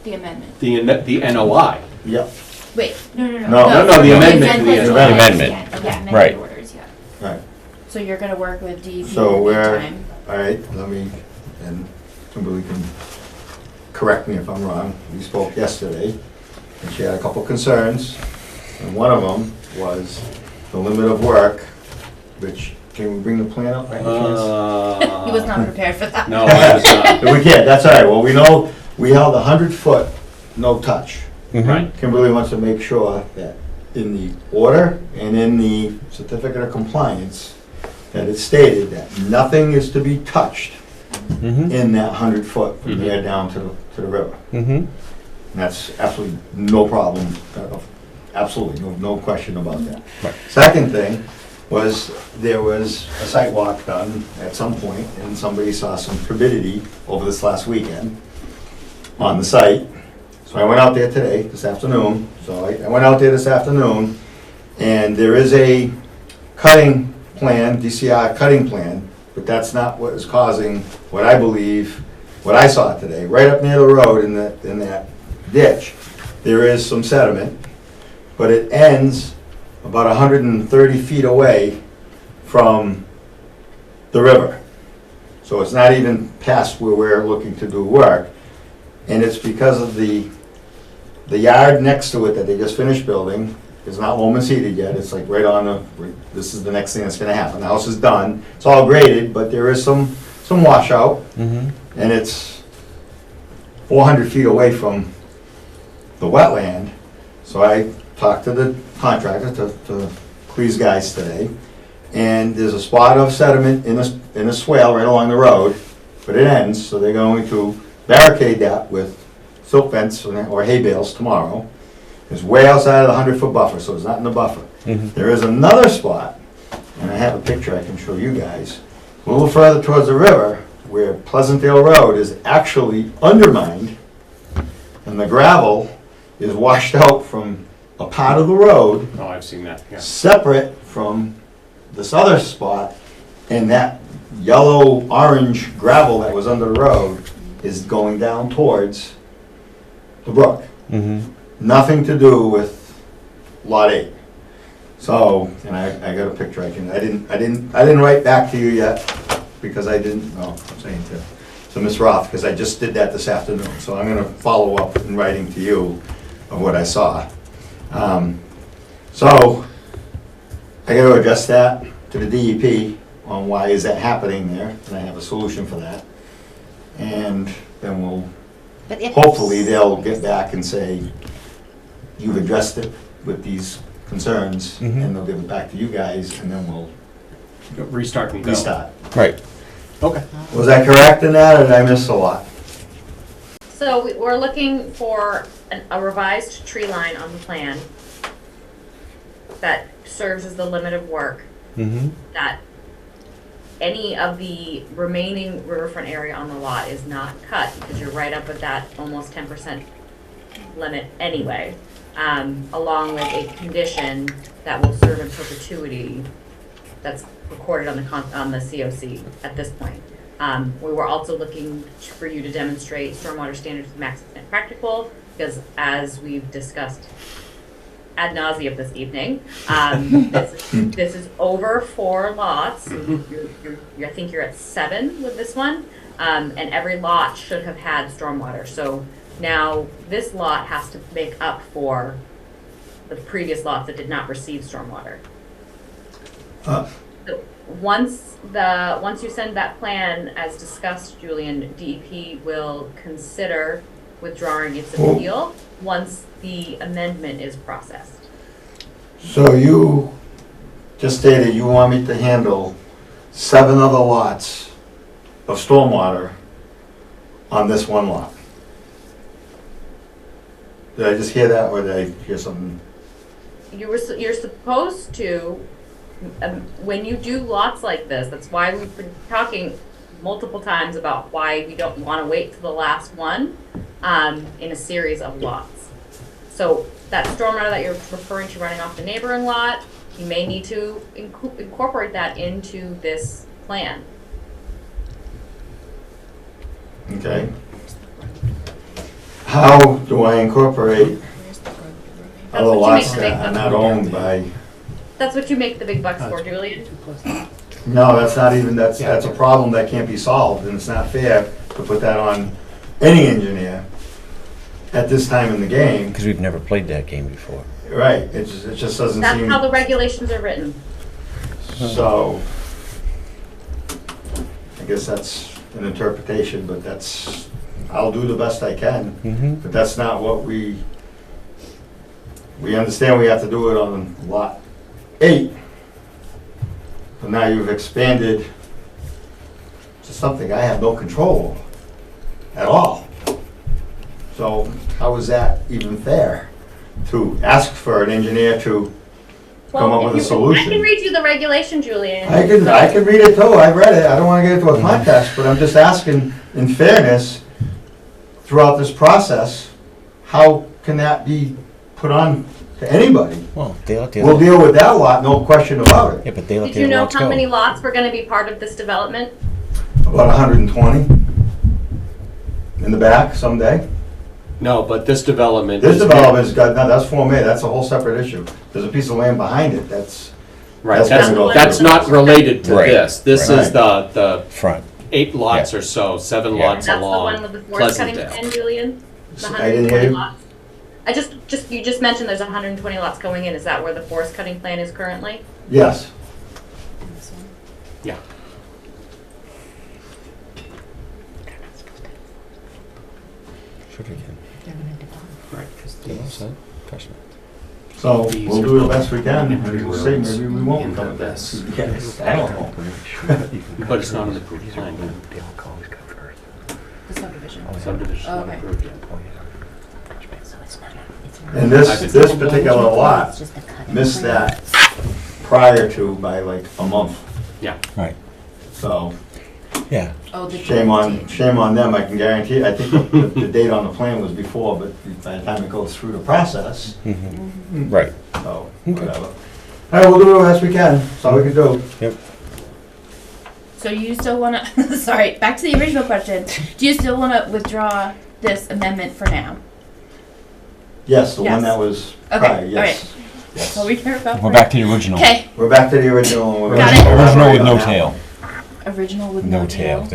Speaker 8: The amendment.
Speaker 1: the NOI.
Speaker 6: Yep,
Speaker 8: Wait,
Speaker 5: No.
Speaker 1: No, the amendment to the
Speaker 5: amendment.
Speaker 3: Amendment.
Speaker 5: Yeah, amended
Speaker 3: Right.
Speaker 5: orders, yeah.
Speaker 6: right.
Speaker 8: so you're gonna work with DEP
Speaker 6: So
Speaker 8: in the
Speaker 6: where-
Speaker 8: meantime?
Speaker 6: All right, let me, and Kimberly can correct me if I'm wrong. We spoke yesterday, and she had a couple concerns, and one of them was the limit of work, which, can we bring the plan up by any chance?
Speaker 8: He was not prepared for that.
Speaker 1: No, I was not.
Speaker 6: We can't, that's all right, well, we know, we held 100-foot, no touch.
Speaker 3: Mm-hmm.
Speaker 1: Right.
Speaker 6: Kimberly wants to make sure that in the order and in the certificate of compliance, that it's stated that nothing is to be touched
Speaker 3: Mm-hmm.
Speaker 6: in that 100-foot from
Speaker 1: Mhm.
Speaker 6: there down to the river.
Speaker 3: Mm-hmm.
Speaker 6: And that's absolutely no problem, absolutely, no question about that.
Speaker 3: Right.
Speaker 6: Second thing was, there was a site walk done at some point, and somebody saw some turbidity over this last weekend on the site. So I went out there today, this afternoon, so I went out there this afternoon, and there is a cutting plan, DCR cutting plan, but that's not what is causing what I believe, what I saw today. Right up near the road in that ditch, there is some sediment, but it ends about 130 feet away from the river. So it's not even past where we're looking to do work. And it's because of the yard next to it that they just finished building is not loam and seeded yet. It's like right on this is the next thing that's gonna happen. The house is done. It's all graded, but there is some washout,
Speaker 3: Mm-hmm.
Speaker 6: and it's 400 feet away from the wetland. So I talked to the contractor, to Cleese guys today, and there's a spot of sediment in a swale right along the road, but it ends, so they're going to barricade that with silt fence or hay bales tomorrow. It's way outside of the 100-foot buffer, so it's not in the buffer.
Speaker 3: Mm-hmm.
Speaker 6: There is another spot, and I have a picture I can show you guys, a little further towards the river, where Pleasantdale Road is actually undermined, and the gravel is washed out from a part of the road,
Speaker 1: Oh, I've seen that, yeah.
Speaker 6: separate from this other spot, and that yellow-orange gravel that was under the road is going down towards the brook.
Speaker 3: Mm-hmm.
Speaker 6: Nothing to do with Lot 8. So, and I got a picture I didn't write back to you yet, because I didn't, no, I'm saying to Ms. Roth, because I just did that this afternoon. So I'm gonna follow up in writing to you of what I saw. So, I gotta address that to the DEP on why is that happening there, and I have a solution for that. And then we'll,
Speaker 4: But if
Speaker 6: hopefully they'll get back and say, you've addressed it with these concerns,
Speaker 3: Mhm.
Speaker 6: and they'll give it back to you guys, and then we'll
Speaker 1: restart and go.
Speaker 6: restart.
Speaker 3: Right.
Speaker 1: Okay.
Speaker 6: Was I correct in that, or did I miss a lot?
Speaker 7: So we're looking for a revised tree line on the plan that serves as the limit of work,
Speaker 3: Mm-hmm.
Speaker 7: that any of the remaining riverfront area on the lot is not cut, because you're right up at that almost 10% limit anyway, along with a condition that will serve in perpetuity that's recorded on the COC at this point. We were also looking for you to demonstrate stormwater standards to the max extent practical, because as we've discussed ad nauseum this evening, this is over 4 lots. I think you're at 7 with this one, and every lot should have had stormwater. So now this lot has to make up for the previous lots that did not receive stormwater. So once you send that plan as discussed, Julian, DEP will consider withdrawing its appeal once the amendment is processed.
Speaker 6: So you just stated you want me to handle 7 other lots of stormwater on this one lot. Did I just hear that, or did I hear something?
Speaker 7: You're supposed to, when you do lots like this, that's why we've been talking multiple times about why we don't want to wait till the last one in a series of lots. So that stormwater that you're referring to running off the neighboring lot, you may need to incorporate that into this plan.
Speaker 6: Okay. How do I incorporate other
Speaker 7: what you
Speaker 6: lots
Speaker 7: make
Speaker 6: that are not owned by?
Speaker 7: That's what you make the big bucks for, Julian.
Speaker 6: No, that's not even, that's a problem that can't be solved, and it's not fair to put that on any engineer at this time in the game.
Speaker 3: Because we've never played that game before.
Speaker 6: Right, it just doesn't
Speaker 7: That's
Speaker 6: seem,
Speaker 7: how the regulations are written.
Speaker 6: so, I guess that's an interpretation, but that's, I'll do the best I can,
Speaker 3: Mm-hmm.
Speaker 6: but that's not what we understand we have to do it on lot 8. But now you've expanded to something I have no control over at all. So how is that even fair to ask for an engineer to come up with a
Speaker 7: I
Speaker 6: solution?
Speaker 7: can read you the regulation, Julian.
Speaker 6: I can read it too, I've read it, I don't wanna get into a contest, but I'm just asking, in fairness, throughout this process, how can that be put on to anybody?
Speaker 3: Well,
Speaker 6: We'll deal with that lot, no question about it.
Speaker 3: Yeah, but they let
Speaker 7: Did
Speaker 3: the
Speaker 7: you
Speaker 3: other
Speaker 7: know
Speaker 3: lots
Speaker 7: how
Speaker 3: go.
Speaker 7: many lots were gonna be part of this development?
Speaker 6: About 120 in the back someday.
Speaker 1: No, but this development.
Speaker 6: This
Speaker 1: is-
Speaker 6: development's got, no, that's Form A, that's a whole separate issue. There's a piece of land behind it, that's,
Speaker 1: Right,
Speaker 6: that's
Speaker 1: that's,
Speaker 6: gonna go
Speaker 1: that's
Speaker 6: through.
Speaker 1: not related to
Speaker 3: Right,
Speaker 1: this. This
Speaker 6: right.
Speaker 1: is the
Speaker 3: Front.
Speaker 1: 8 lots or so, 7
Speaker 3: Yeah.
Speaker 1: lots
Speaker 7: That's the
Speaker 1: along
Speaker 7: one with the forest cutting
Speaker 1: Pleasantdale.
Speaker 7: plan, Julian? The
Speaker 6: I didn't hear
Speaker 7: 120
Speaker 6: you.
Speaker 7: lots? You just mentioned there's 120 lots going in. Is that where the forest cutting plan is currently?
Speaker 6: Yes.
Speaker 1: Yeah.
Speaker 3: Sure we can.
Speaker 1: Right, 'cause
Speaker 3: Yeah,
Speaker 1: these-
Speaker 3: so, question.
Speaker 6: So
Speaker 1: These
Speaker 6: we'll
Speaker 1: are
Speaker 6: do the
Speaker 1: both
Speaker 6: best we can. Maybe
Speaker 1: county
Speaker 6: we'll see,
Speaker 1: roads
Speaker 6: maybe we won't
Speaker 1: into
Speaker 6: come to
Speaker 1: this.
Speaker 6: this. Yes, I don't know.
Speaker 1: But it's not an approved plan.
Speaker 8: The subdivision.
Speaker 1: Subdivision's not
Speaker 8: Okay.
Speaker 1: approved yet.
Speaker 4: So it's not, it's
Speaker 6: And
Speaker 4: not-
Speaker 6: this particular lot
Speaker 4: It's just a cutting
Speaker 6: missed
Speaker 4: plan.
Speaker 6: that prior to by like a month.
Speaker 1: Yeah.
Speaker 3: Right.
Speaker 6: So
Speaker 3: Yeah.
Speaker 8: Oh, the
Speaker 6: shame on them, I can guarantee. I think the date on the plan was before, but by the time it goes through the process,
Speaker 3: Mm-hmm. Right.
Speaker 6: so
Speaker 3: Okay.
Speaker 6: whatever. All right, we'll do the best we can. That's all we can do.
Speaker 3: Yep.
Speaker 8: So you still wanna, sorry, back to the original question. Do you still wanna withdraw this amendment for now?
Speaker 6: Yes, the
Speaker 8: Yes.
Speaker 6: one that was
Speaker 8: Okay,
Speaker 6: prior, yes.
Speaker 8: That's all we care about.
Speaker 3: We're back to the original.
Speaker 8: Okay,
Speaker 6: We're back to the original. and we're
Speaker 8: Got
Speaker 6: gonna
Speaker 8: it.
Speaker 6: elaborate
Speaker 3: Original with
Speaker 6: on
Speaker 3: no
Speaker 6: that
Speaker 3: tail.
Speaker 6: one.
Speaker 8: original with
Speaker 3: No tail.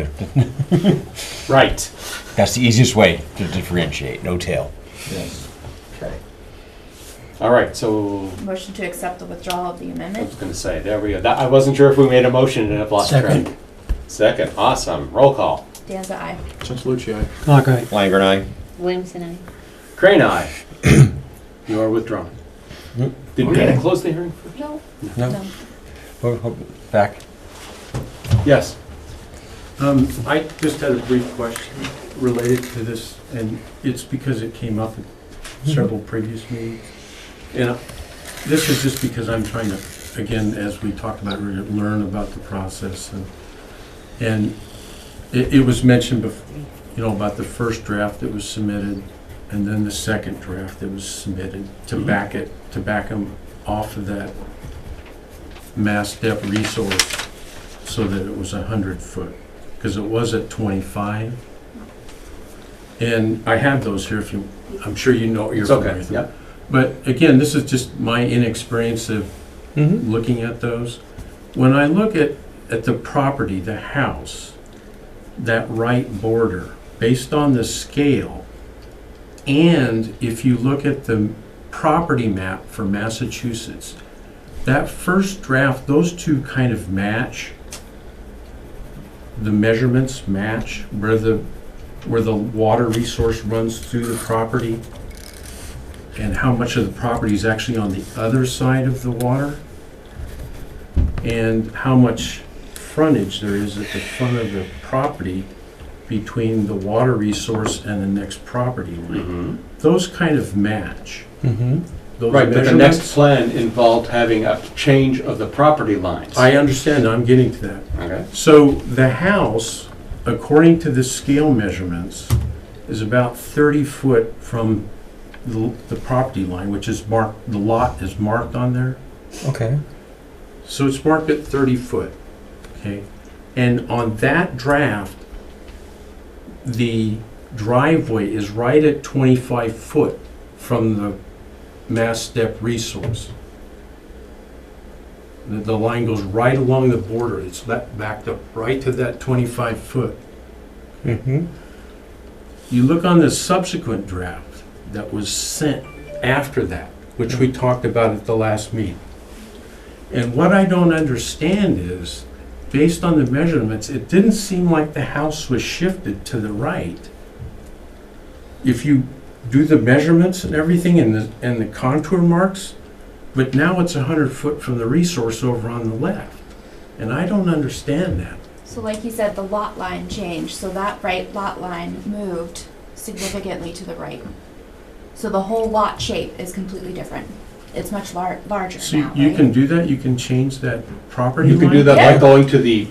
Speaker 1: Right.
Speaker 3: That's the easiest way to differentiate. No tail.
Speaker 6: Yes. Okay.
Speaker 1: All right, so
Speaker 8: Motion to accept the withdrawal of the
Speaker 1: I was
Speaker 8: amendment.
Speaker 1: going to say, there we go. I wasn't sure if we made a motion and I've lost track.
Speaker 10: Second.
Speaker 1: Second, awesome. Roll call.
Speaker 8: Dan's aye.
Speaker 10: Since Lucci, aye.
Speaker 3: Langer and I.
Speaker 4: Williamson, aye.
Speaker 1: Crane, aye. You are withdrawn.
Speaker 3: Hmm.
Speaker 1: Did we
Speaker 6: Okay.
Speaker 1: close the hearing?
Speaker 8: No.
Speaker 3: No.
Speaker 8: No.
Speaker 3: Back.
Speaker 1: Yes.
Speaker 2: I just had a brief question related to this, and it's because it came up at several previous meetings. And this is just because I'm trying to, again, as we talked about, learn about the process. And it was mentioned about the first draft that was submitted, and then the second draft that was submitted to back them off of that mass depth resource so that it was 100 foot, because it was at 25. And I have those here if you, I'm sure you know what you're
Speaker 1: It's okay,
Speaker 2: familiar with them.
Speaker 1: yeah.
Speaker 2: But again, this is just my inexperience of looking at those. When I look at the property, the house, that right border, based on the scale, and if you look at the property map for Massachusetts, that first draft, those two kind of match. The measurements match where the water resource runs through the property and how much of the property is actually on the other side of the water and how much frontage there is at the front of the property between the water resource and the next property line. Those kind of match. Those
Speaker 1: Right, but the
Speaker 2: measurements-
Speaker 1: next plan involved having a change of the property lines.
Speaker 2: I understand, I'm getting to that.
Speaker 1: Okay.
Speaker 2: So the house, according to the scale measurements, is about 30 foot from the property line, which is marked, the lot is marked on there.
Speaker 3: Okay.
Speaker 2: So it's marked at 30 foot, okay? And on that draft, the driveway is right at 25 foot from the mass depth resource. The line goes right along the border. It's backed up right to that 25 foot. You look on the subsequent draft that was sent after that, which we talked about at the last meeting. And what I don't understand is, based on the measurements, it didn't seem like the house was shifted to the right. If you do the measurements and everything and the contour marks, but now it's 100 foot from the resource over on the left. And I don't understand that.
Speaker 8: So like you said, the lot line changed, so that right lot line moved significantly to the right. So the whole lot shape is completely different. It's much larger
Speaker 2: So
Speaker 8: now,
Speaker 2: you
Speaker 8: right?
Speaker 2: can do that, you can change that property line?
Speaker 1: You can do that by
Speaker 8: Yeah.
Speaker 1: going to the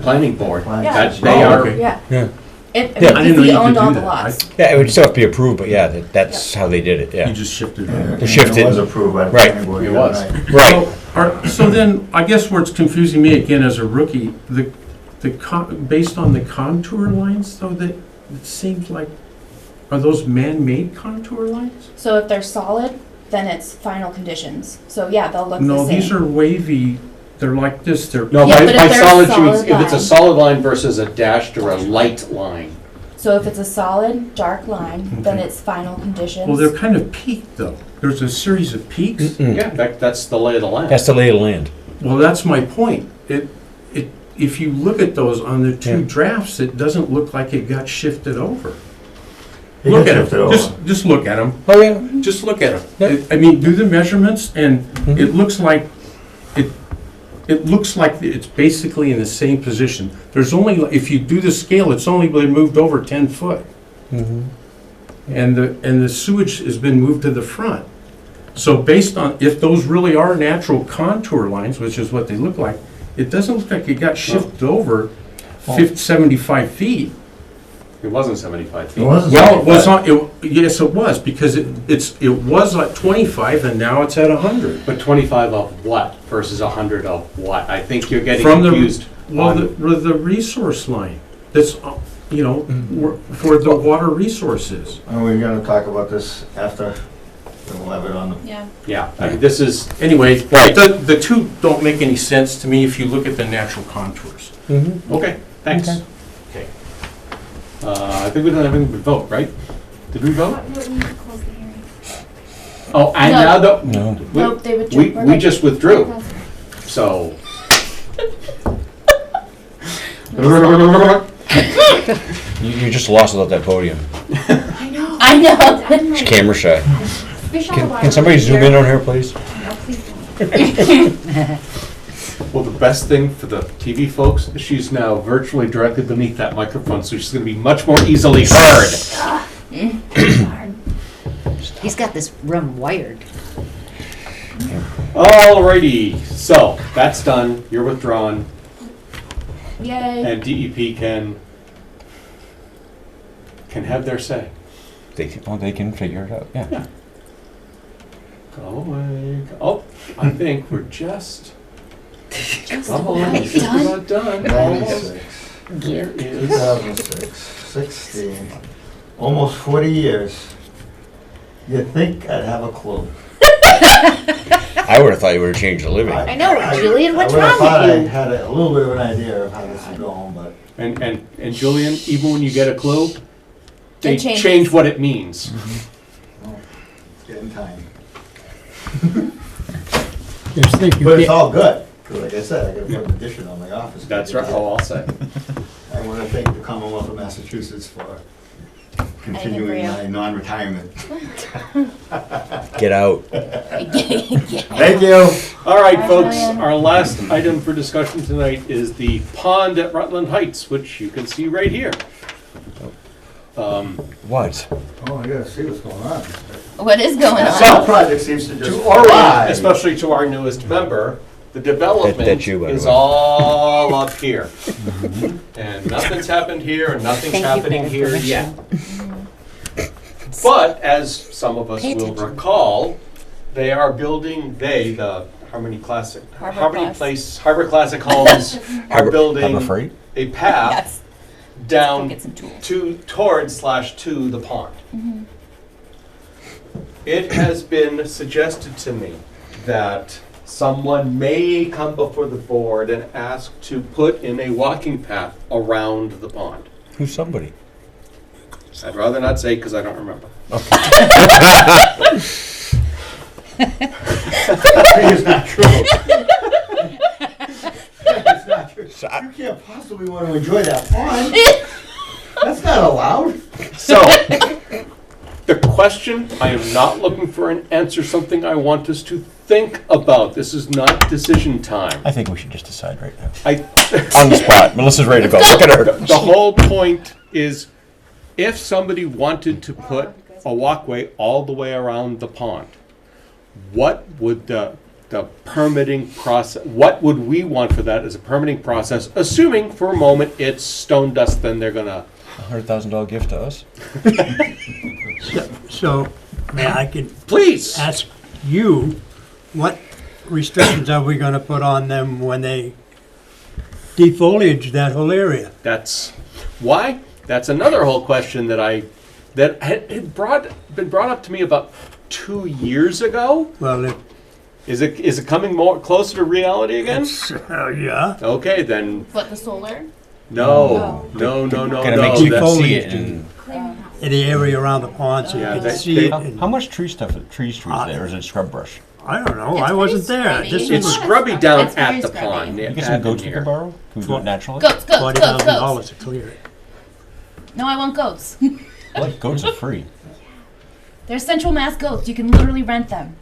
Speaker 1: planning board.
Speaker 8: Yeah.
Speaker 1: That they
Speaker 2: Oh,
Speaker 1: are,
Speaker 2: okay.
Speaker 8: Yeah.
Speaker 3: Yeah.
Speaker 8: It,
Speaker 3: Yeah.
Speaker 2: I didn't know
Speaker 8: he
Speaker 2: you could
Speaker 8: owned
Speaker 2: do
Speaker 8: all the
Speaker 2: that.
Speaker 8: lots.
Speaker 3: Yeah, it would still have to be approved, but yeah, that's how they did it,
Speaker 2: You
Speaker 3: yeah.
Speaker 2: just shifted.
Speaker 3: They shifted.
Speaker 6: It was approved by the
Speaker 3: Right.
Speaker 6: planning board.
Speaker 1: It
Speaker 6: the other
Speaker 1: was.
Speaker 6: night.
Speaker 3: Right.
Speaker 2: So then, I guess where it's confusing me again as a rookie, based on the contour lines, though, that it seems like, are those man-made contour lines?
Speaker 8: So if they're solid, then it's final conditions. So yeah, they'll look the
Speaker 2: No,
Speaker 8: same.
Speaker 2: these are wavy, they're like this, they're,
Speaker 1: no,
Speaker 8: Yeah,
Speaker 1: by
Speaker 8: but if they're
Speaker 1: solid, she means
Speaker 8: solid
Speaker 1: if it's a
Speaker 8: line.
Speaker 1: solid line versus a dashed or a light line.
Speaker 8: So if it's a solid, dark line, then
Speaker 2: Okay.
Speaker 8: it's final conditions.
Speaker 2: well, they're kind of peaked, though. There's a series of peaks.
Speaker 1: Yeah, that's the lay of the land.
Speaker 3: That's the lay of the land.
Speaker 2: Well, that's my point. If you look at those on the two
Speaker 3: Yeah.
Speaker 2: drafts, it doesn't look like it got shifted over.
Speaker 6: He
Speaker 2: Look
Speaker 6: can
Speaker 2: at
Speaker 6: shift it
Speaker 2: them,
Speaker 6: over.
Speaker 2: just look at them.
Speaker 3: Oh, yeah.
Speaker 2: Just look at
Speaker 3: Yeah.
Speaker 2: them. I mean, do the measurements, and
Speaker 3: Mhm.
Speaker 2: it looks like, it looks like it's basically in the same position. There's only, if you do the scale, it's only been moved over 10 foot. And the sewage has been moved to the front. So based on, if those really are natural contour lines, which is what they look like, it doesn't look like it got shifted over 75 feet.
Speaker 1: It wasn't 75 feet.
Speaker 6: It wasn't.
Speaker 2: Well, it was on, yes, it was, because it was at 25 and now it's at 100.
Speaker 1: But 25 of what versus 100 of what? I think you're getting
Speaker 2: From the-
Speaker 1: confused.
Speaker 2: Well,
Speaker 1: on-
Speaker 2: the resource line, that's, for the water resources.
Speaker 6: And we're gonna talk about this after, we'll have it on the
Speaker 8: Yeah.
Speaker 1: Yeah, I mean, this is,
Speaker 2: Anyway, the two don't make any sense to me if you look at the natural contours.
Speaker 1: okay, thanks.
Speaker 3: Okay.
Speaker 2: Okay.
Speaker 1: I think we don't have any vote, right? Did we vote?
Speaker 5: We need to close the hearing.
Speaker 1: Oh, and
Speaker 8: No.
Speaker 1: now the,
Speaker 3: No.
Speaker 8: Nope, they withdrew.
Speaker 1: we just withdrew, so.
Speaker 3: You just lost without that podium.
Speaker 5: I know.
Speaker 8: I know.
Speaker 5: I'm like,
Speaker 3: Camera shy.
Speaker 5: fish out of water
Speaker 3: Can somebody
Speaker 5: right
Speaker 3: zoom
Speaker 5: here.
Speaker 3: in on her, please?
Speaker 5: No, please don't.
Speaker 1: Well, the best thing for the TV folks is she's now virtually directly beneath that microphone, so she's going to be much more easily heard.
Speaker 4: He's got this room wired.
Speaker 1: Alrighty, so that's done. You're withdrawn,
Speaker 8: Yay.
Speaker 1: and DEP can have their say.
Speaker 3: They can figure it out, yeah.
Speaker 1: Go away. Oh, I think we're just
Speaker 8: Done.
Speaker 1: about done. Almost.
Speaker 6: 96,
Speaker 1: There is
Speaker 6: 2006, 16, almost 40 years. You'd think I'd have a clue.
Speaker 3: I would have thought you would have changed the living.
Speaker 4: I know, Julian, what's
Speaker 6: I would have
Speaker 4: wrong
Speaker 6: thought
Speaker 4: with
Speaker 6: I
Speaker 4: you?
Speaker 6: had a little bit of an idea of how this is going, but
Speaker 1: and Julian, even when you get a clue, they
Speaker 8: It changes.
Speaker 1: change what it means.
Speaker 6: it's getting time.
Speaker 2: Just think,
Speaker 6: But it's all good, 'cause like I said, I gotta put an addition on my office.
Speaker 1: That's right. Oh, I'll say.
Speaker 6: I want to thank the Commonwealth of Massachusetts for continuing
Speaker 8: you.
Speaker 6: my non-retirement.
Speaker 3: Get out.
Speaker 6: Thank you.
Speaker 1: All right,
Speaker 8: Bye,
Speaker 1: folks.
Speaker 8: Julian.
Speaker 1: Our last item for discussion tonight is the pond at Rutland Heights, which you can see right here.
Speaker 3: What?
Speaker 6: Oh, I gotta see what's going on.
Speaker 8: What is going on?
Speaker 6: That project seems to just
Speaker 1: To orient,
Speaker 6: fly.
Speaker 1: especially to our newest member, the development
Speaker 3: That's you, by the
Speaker 1: is
Speaker 3: way.
Speaker 1: all up here. And nothing's happened here, and nothing's
Speaker 4: Thank you for
Speaker 1: happening
Speaker 4: the
Speaker 1: here
Speaker 4: information.
Speaker 1: yet. But as some of us
Speaker 4: Pay
Speaker 1: will
Speaker 4: attention.
Speaker 1: recall, they are building, the Harmony Classic,
Speaker 8: Harbor
Speaker 1: Harmony
Speaker 8: Class.
Speaker 1: Place, Harbor Classic Homes are
Speaker 3: Harbor
Speaker 1: building
Speaker 3: Freight?
Speaker 1: a path
Speaker 8: Yes. Go
Speaker 1: down
Speaker 8: get some tools.
Speaker 1: to the pond. It has been suggested to me that someone may come before the board and ask to put in a walking path around the pond.
Speaker 3: Who's somebody?
Speaker 1: I'd rather not say because I don't remember.
Speaker 6: It's not true. It's not true. You can't possibly want to enjoy that pond. That's not allowed.
Speaker 1: So, the question, I am not looking for an answer, something I want us to think about. This is not decision time.
Speaker 3: I think we should just decide right now.
Speaker 1: I,
Speaker 3: On the spot. Melissa's ready to go. Look at her.
Speaker 1: the whole point is, if somebody wanted to put a walkway all the way around the pond, what would the permitting process, what would we want for that as a permitting process, assuming for a moment it's stone dust, then they're gonna,
Speaker 3: $100,000 gift to us?
Speaker 11: So, may I can
Speaker 1: please.
Speaker 11: ask you, what restrictions are we gonna put on them when they defoliage that whole area?
Speaker 1: That's why. That's another whole question that had been brought up to me about 2 years ago.
Speaker 11: Well,
Speaker 1: Is it coming more closer to reality again?
Speaker 11: yeah,
Speaker 1: Okay, then
Speaker 8: What, the solar?
Speaker 1: no.
Speaker 3: Gonna make sure you can see it. And
Speaker 11: in the area around the pond, so
Speaker 1: Yeah,
Speaker 11: you
Speaker 1: they-
Speaker 11: can see
Speaker 1: they-
Speaker 11: it. and-
Speaker 3: how much tree stuff, tree is there? Or is it scrub brush?
Speaker 11: I don't know,
Speaker 8: It's
Speaker 11: I wasn't
Speaker 8: pretty
Speaker 11: there.
Speaker 8: scrubby.
Speaker 11: This
Speaker 1: It's
Speaker 11: is
Speaker 1: scrubby down
Speaker 8: It's very
Speaker 1: at the
Speaker 8: scrubby.
Speaker 1: pond.
Speaker 3: You get some goats we
Speaker 1: here.
Speaker 3: can borrow? Can we do it naturally?
Speaker 8: Goats, goats, goats, goats.
Speaker 11: $40,000 to clear it.
Speaker 8: No, I want goats.
Speaker 3: What? Goats are free.
Speaker 8: They're Central Mass goats. You can literally rent them.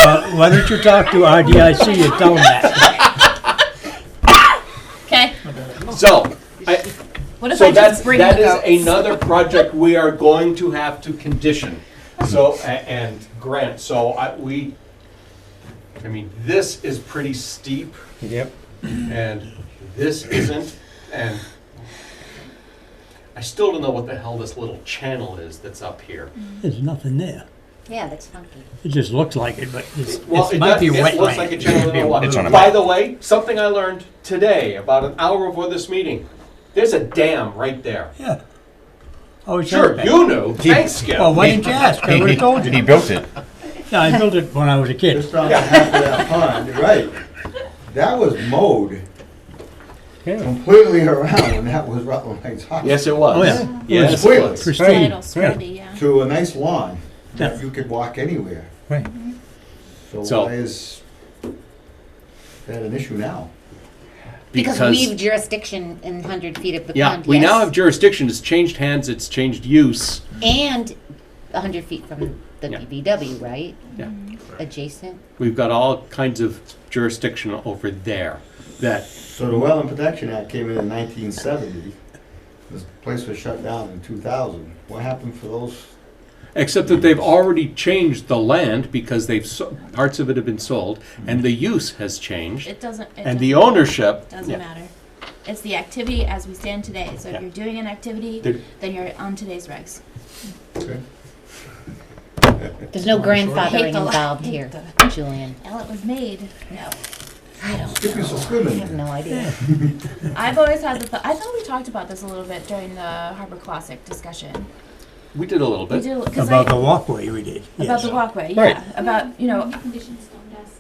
Speaker 11: Why don't you talk to RDIC and tell them that?
Speaker 8: Okay.
Speaker 1: So,
Speaker 8: What if
Speaker 1: so
Speaker 8: I just bring
Speaker 1: that
Speaker 8: the
Speaker 1: is
Speaker 8: goats?
Speaker 1: another project we are going to have to condition. So, and grant, so I mean, this is pretty steep
Speaker 3: Yep.
Speaker 1: and this isn't, and I still don't know what the hell this little channel is that's up here.
Speaker 11: There's nothing there.
Speaker 4: Yeah, that's funky.
Speaker 11: It just looks like it, but
Speaker 1: Well,
Speaker 11: it might be
Speaker 1: it
Speaker 11: wetland.
Speaker 1: looks like a channel in the water.
Speaker 3: It's on a
Speaker 1: By
Speaker 3: map.
Speaker 1: the way, something I learned today, about an hour before this meeting, there's a dam right there.
Speaker 11: Yeah. Oh, it's
Speaker 1: Sure, you knew. Thanks, Skip.
Speaker 11: Well, why didn't you ask? I would've told
Speaker 3: He
Speaker 11: you.
Speaker 3: built it.
Speaker 11: Yeah, I built it when I was a kid.
Speaker 6: Just on half of that pond, you're right. That was mowed completely around, and that was Rutland Heights Hospital.
Speaker 1: Yes, it was.
Speaker 11: Oh, yeah.
Speaker 1: Yes,
Speaker 6: It
Speaker 1: it
Speaker 6: was
Speaker 1: was.
Speaker 11: Pristine.
Speaker 8: Little scrubby, yeah.
Speaker 6: to a nice lawn that
Speaker 11: Yeah.
Speaker 6: you could walk anywhere.
Speaker 3: Right.
Speaker 1: So-
Speaker 6: Why is that an issue now?
Speaker 4: Because we have jurisdiction in 100 feet of the
Speaker 1: Yeah,
Speaker 4: pond,
Speaker 1: we now
Speaker 4: yes.
Speaker 1: have jurisdiction. It's changed hands. It's changed use.
Speaker 4: And 100 feet from the
Speaker 1: Yeah.
Speaker 4: BBW, right?
Speaker 1: Yeah.
Speaker 4: Adjacent.
Speaker 1: We've got all kinds of jurisdiction over there that,
Speaker 6: So the Wetland Protection Act came in 1970. This place was shut down in 2000. What happened for those?
Speaker 1: except that they've already changed the land because parts of it have been sold, and the use has changed,
Speaker 8: It doesn't. It
Speaker 1: and the
Speaker 8: doesn't-
Speaker 1: ownership.
Speaker 8: Doesn't
Speaker 1: yeah.
Speaker 8: matter. It's the activity as we stand today. So
Speaker 1: Yeah.
Speaker 8: if you're doing an activity,
Speaker 1: There-
Speaker 8: then you're on today's regs.
Speaker 6: Okay.
Speaker 4: There's no
Speaker 8: Hate
Speaker 4: grandfathering
Speaker 8: the-
Speaker 4: involved
Speaker 8: hate
Speaker 4: here,
Speaker 8: the-
Speaker 4: Julian.
Speaker 8: Well, it was made. No, I don't
Speaker 6: Give me some
Speaker 4: I
Speaker 6: swimming.
Speaker 4: have no idea.
Speaker 8: I've always had the thought. I thought we talked about this a little bit during the Harbor Classic discussion.
Speaker 1: We did a little
Speaker 8: We
Speaker 1: bit.
Speaker 8: did because
Speaker 11: About the walkway we did,
Speaker 8: about
Speaker 11: yes.
Speaker 8: the walkway. Yeah,
Speaker 3: Right.
Speaker 8: about
Speaker 5: Conditions don't dust.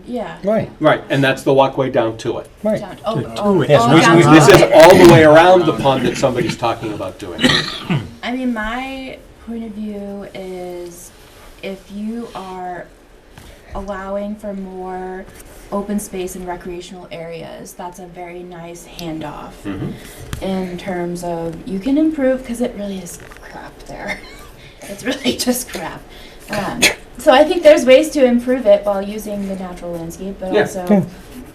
Speaker 8: yeah.
Speaker 3: Right,
Speaker 1: Right, and that's the walkway down to it.
Speaker 3: right.
Speaker 8: Down,
Speaker 11: To
Speaker 8: oh,
Speaker 11: it.
Speaker 3: Yes,
Speaker 8: oh,
Speaker 3: we-
Speaker 8: down
Speaker 3: we-
Speaker 8: to
Speaker 1: This
Speaker 8: the-
Speaker 1: is all the way around the pond that somebody's talking about doing.
Speaker 8: I mean, my point of view is if you are allowing for more open space and recreational areas, that's a very nice handoff
Speaker 1: Mhm.
Speaker 8: in terms of you can improve because it really is crap there. It's really just crap. So I think there's ways to improve it while using the natural landscape, but
Speaker 1: Yeah.
Speaker 8: also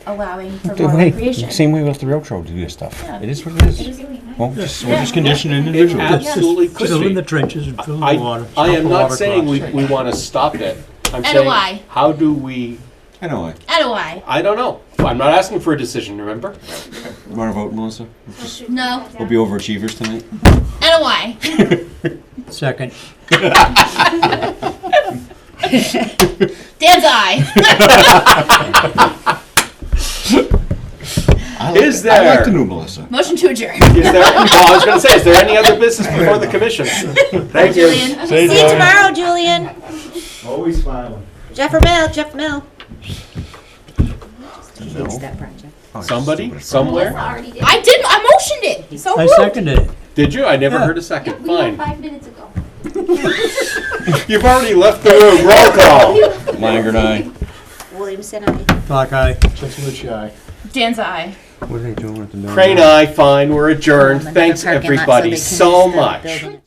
Speaker 8: allowing for more
Speaker 3: Hey,
Speaker 8: recreation.
Speaker 3: same way with the railroad to do this stuff.
Speaker 8: Yeah.
Speaker 3: It is what it
Speaker 8: It
Speaker 3: is.
Speaker 8: is really nice.
Speaker 3: Well, just,
Speaker 8: Yeah.
Speaker 3: we'll just condition
Speaker 1: It
Speaker 3: individually.
Speaker 1: absolutely could
Speaker 11: Fill in
Speaker 1: be.
Speaker 11: the trenches and fill the
Speaker 1: I
Speaker 11: water.
Speaker 1: I am
Speaker 11: pump the
Speaker 1: not
Speaker 11: water
Speaker 1: saying
Speaker 11: across.
Speaker 1: we want to stop it. I'm
Speaker 8: And
Speaker 1: saying,
Speaker 8: why?
Speaker 1: how do we,
Speaker 3: I know.
Speaker 8: And a why?
Speaker 1: I don't know. I'm not asking for a decision, remember?
Speaker 3: Want to vote, Melissa? Just,
Speaker 8: No.
Speaker 3: we'll be overachievers tonight.
Speaker 8: And a why?
Speaker 11: Second.
Speaker 8: Dan's eye.
Speaker 1: Is
Speaker 3: I like
Speaker 1: there-
Speaker 3: the new Melissa.
Speaker 8: Motion to adjourn.
Speaker 1: Is there, well, I was going to say, is there any other business before the commission? Thank you.
Speaker 8: Julian.
Speaker 4: See you tomorrow, Julian.
Speaker 6: Always smiling.
Speaker 4: Jeff Mill. Hates that project.
Speaker 3: Oh,
Speaker 1: Somebody,
Speaker 3: stupid.
Speaker 1: somewhere?
Speaker 5: already did.
Speaker 8: I didn't. I motioned it. So
Speaker 11: I
Speaker 8: moved.
Speaker 11: seconded it.
Speaker 1: Did you? I never
Speaker 11: Yeah.
Speaker 1: heard a second.
Speaker 5: We went
Speaker 1: Fine.
Speaker 5: 5 minutes ago.
Speaker 1: You've already left the room. Roll call.
Speaker 3: Langer and I.
Speaker 4: Williamson, I.
Speaker 11: Clock eye.
Speaker 9: Chuck's eye.
Speaker 8: Dan's eye.
Speaker 3: What are they doing at the door?
Speaker 1: Crane eye, fine. We're adjourned.
Speaker 4: Another
Speaker 1: Thanks,
Speaker 4: parking lot so
Speaker 1: everybody,
Speaker 4: they can
Speaker 1: so
Speaker 4: use the
Speaker 1: much.
Speaker 4: building.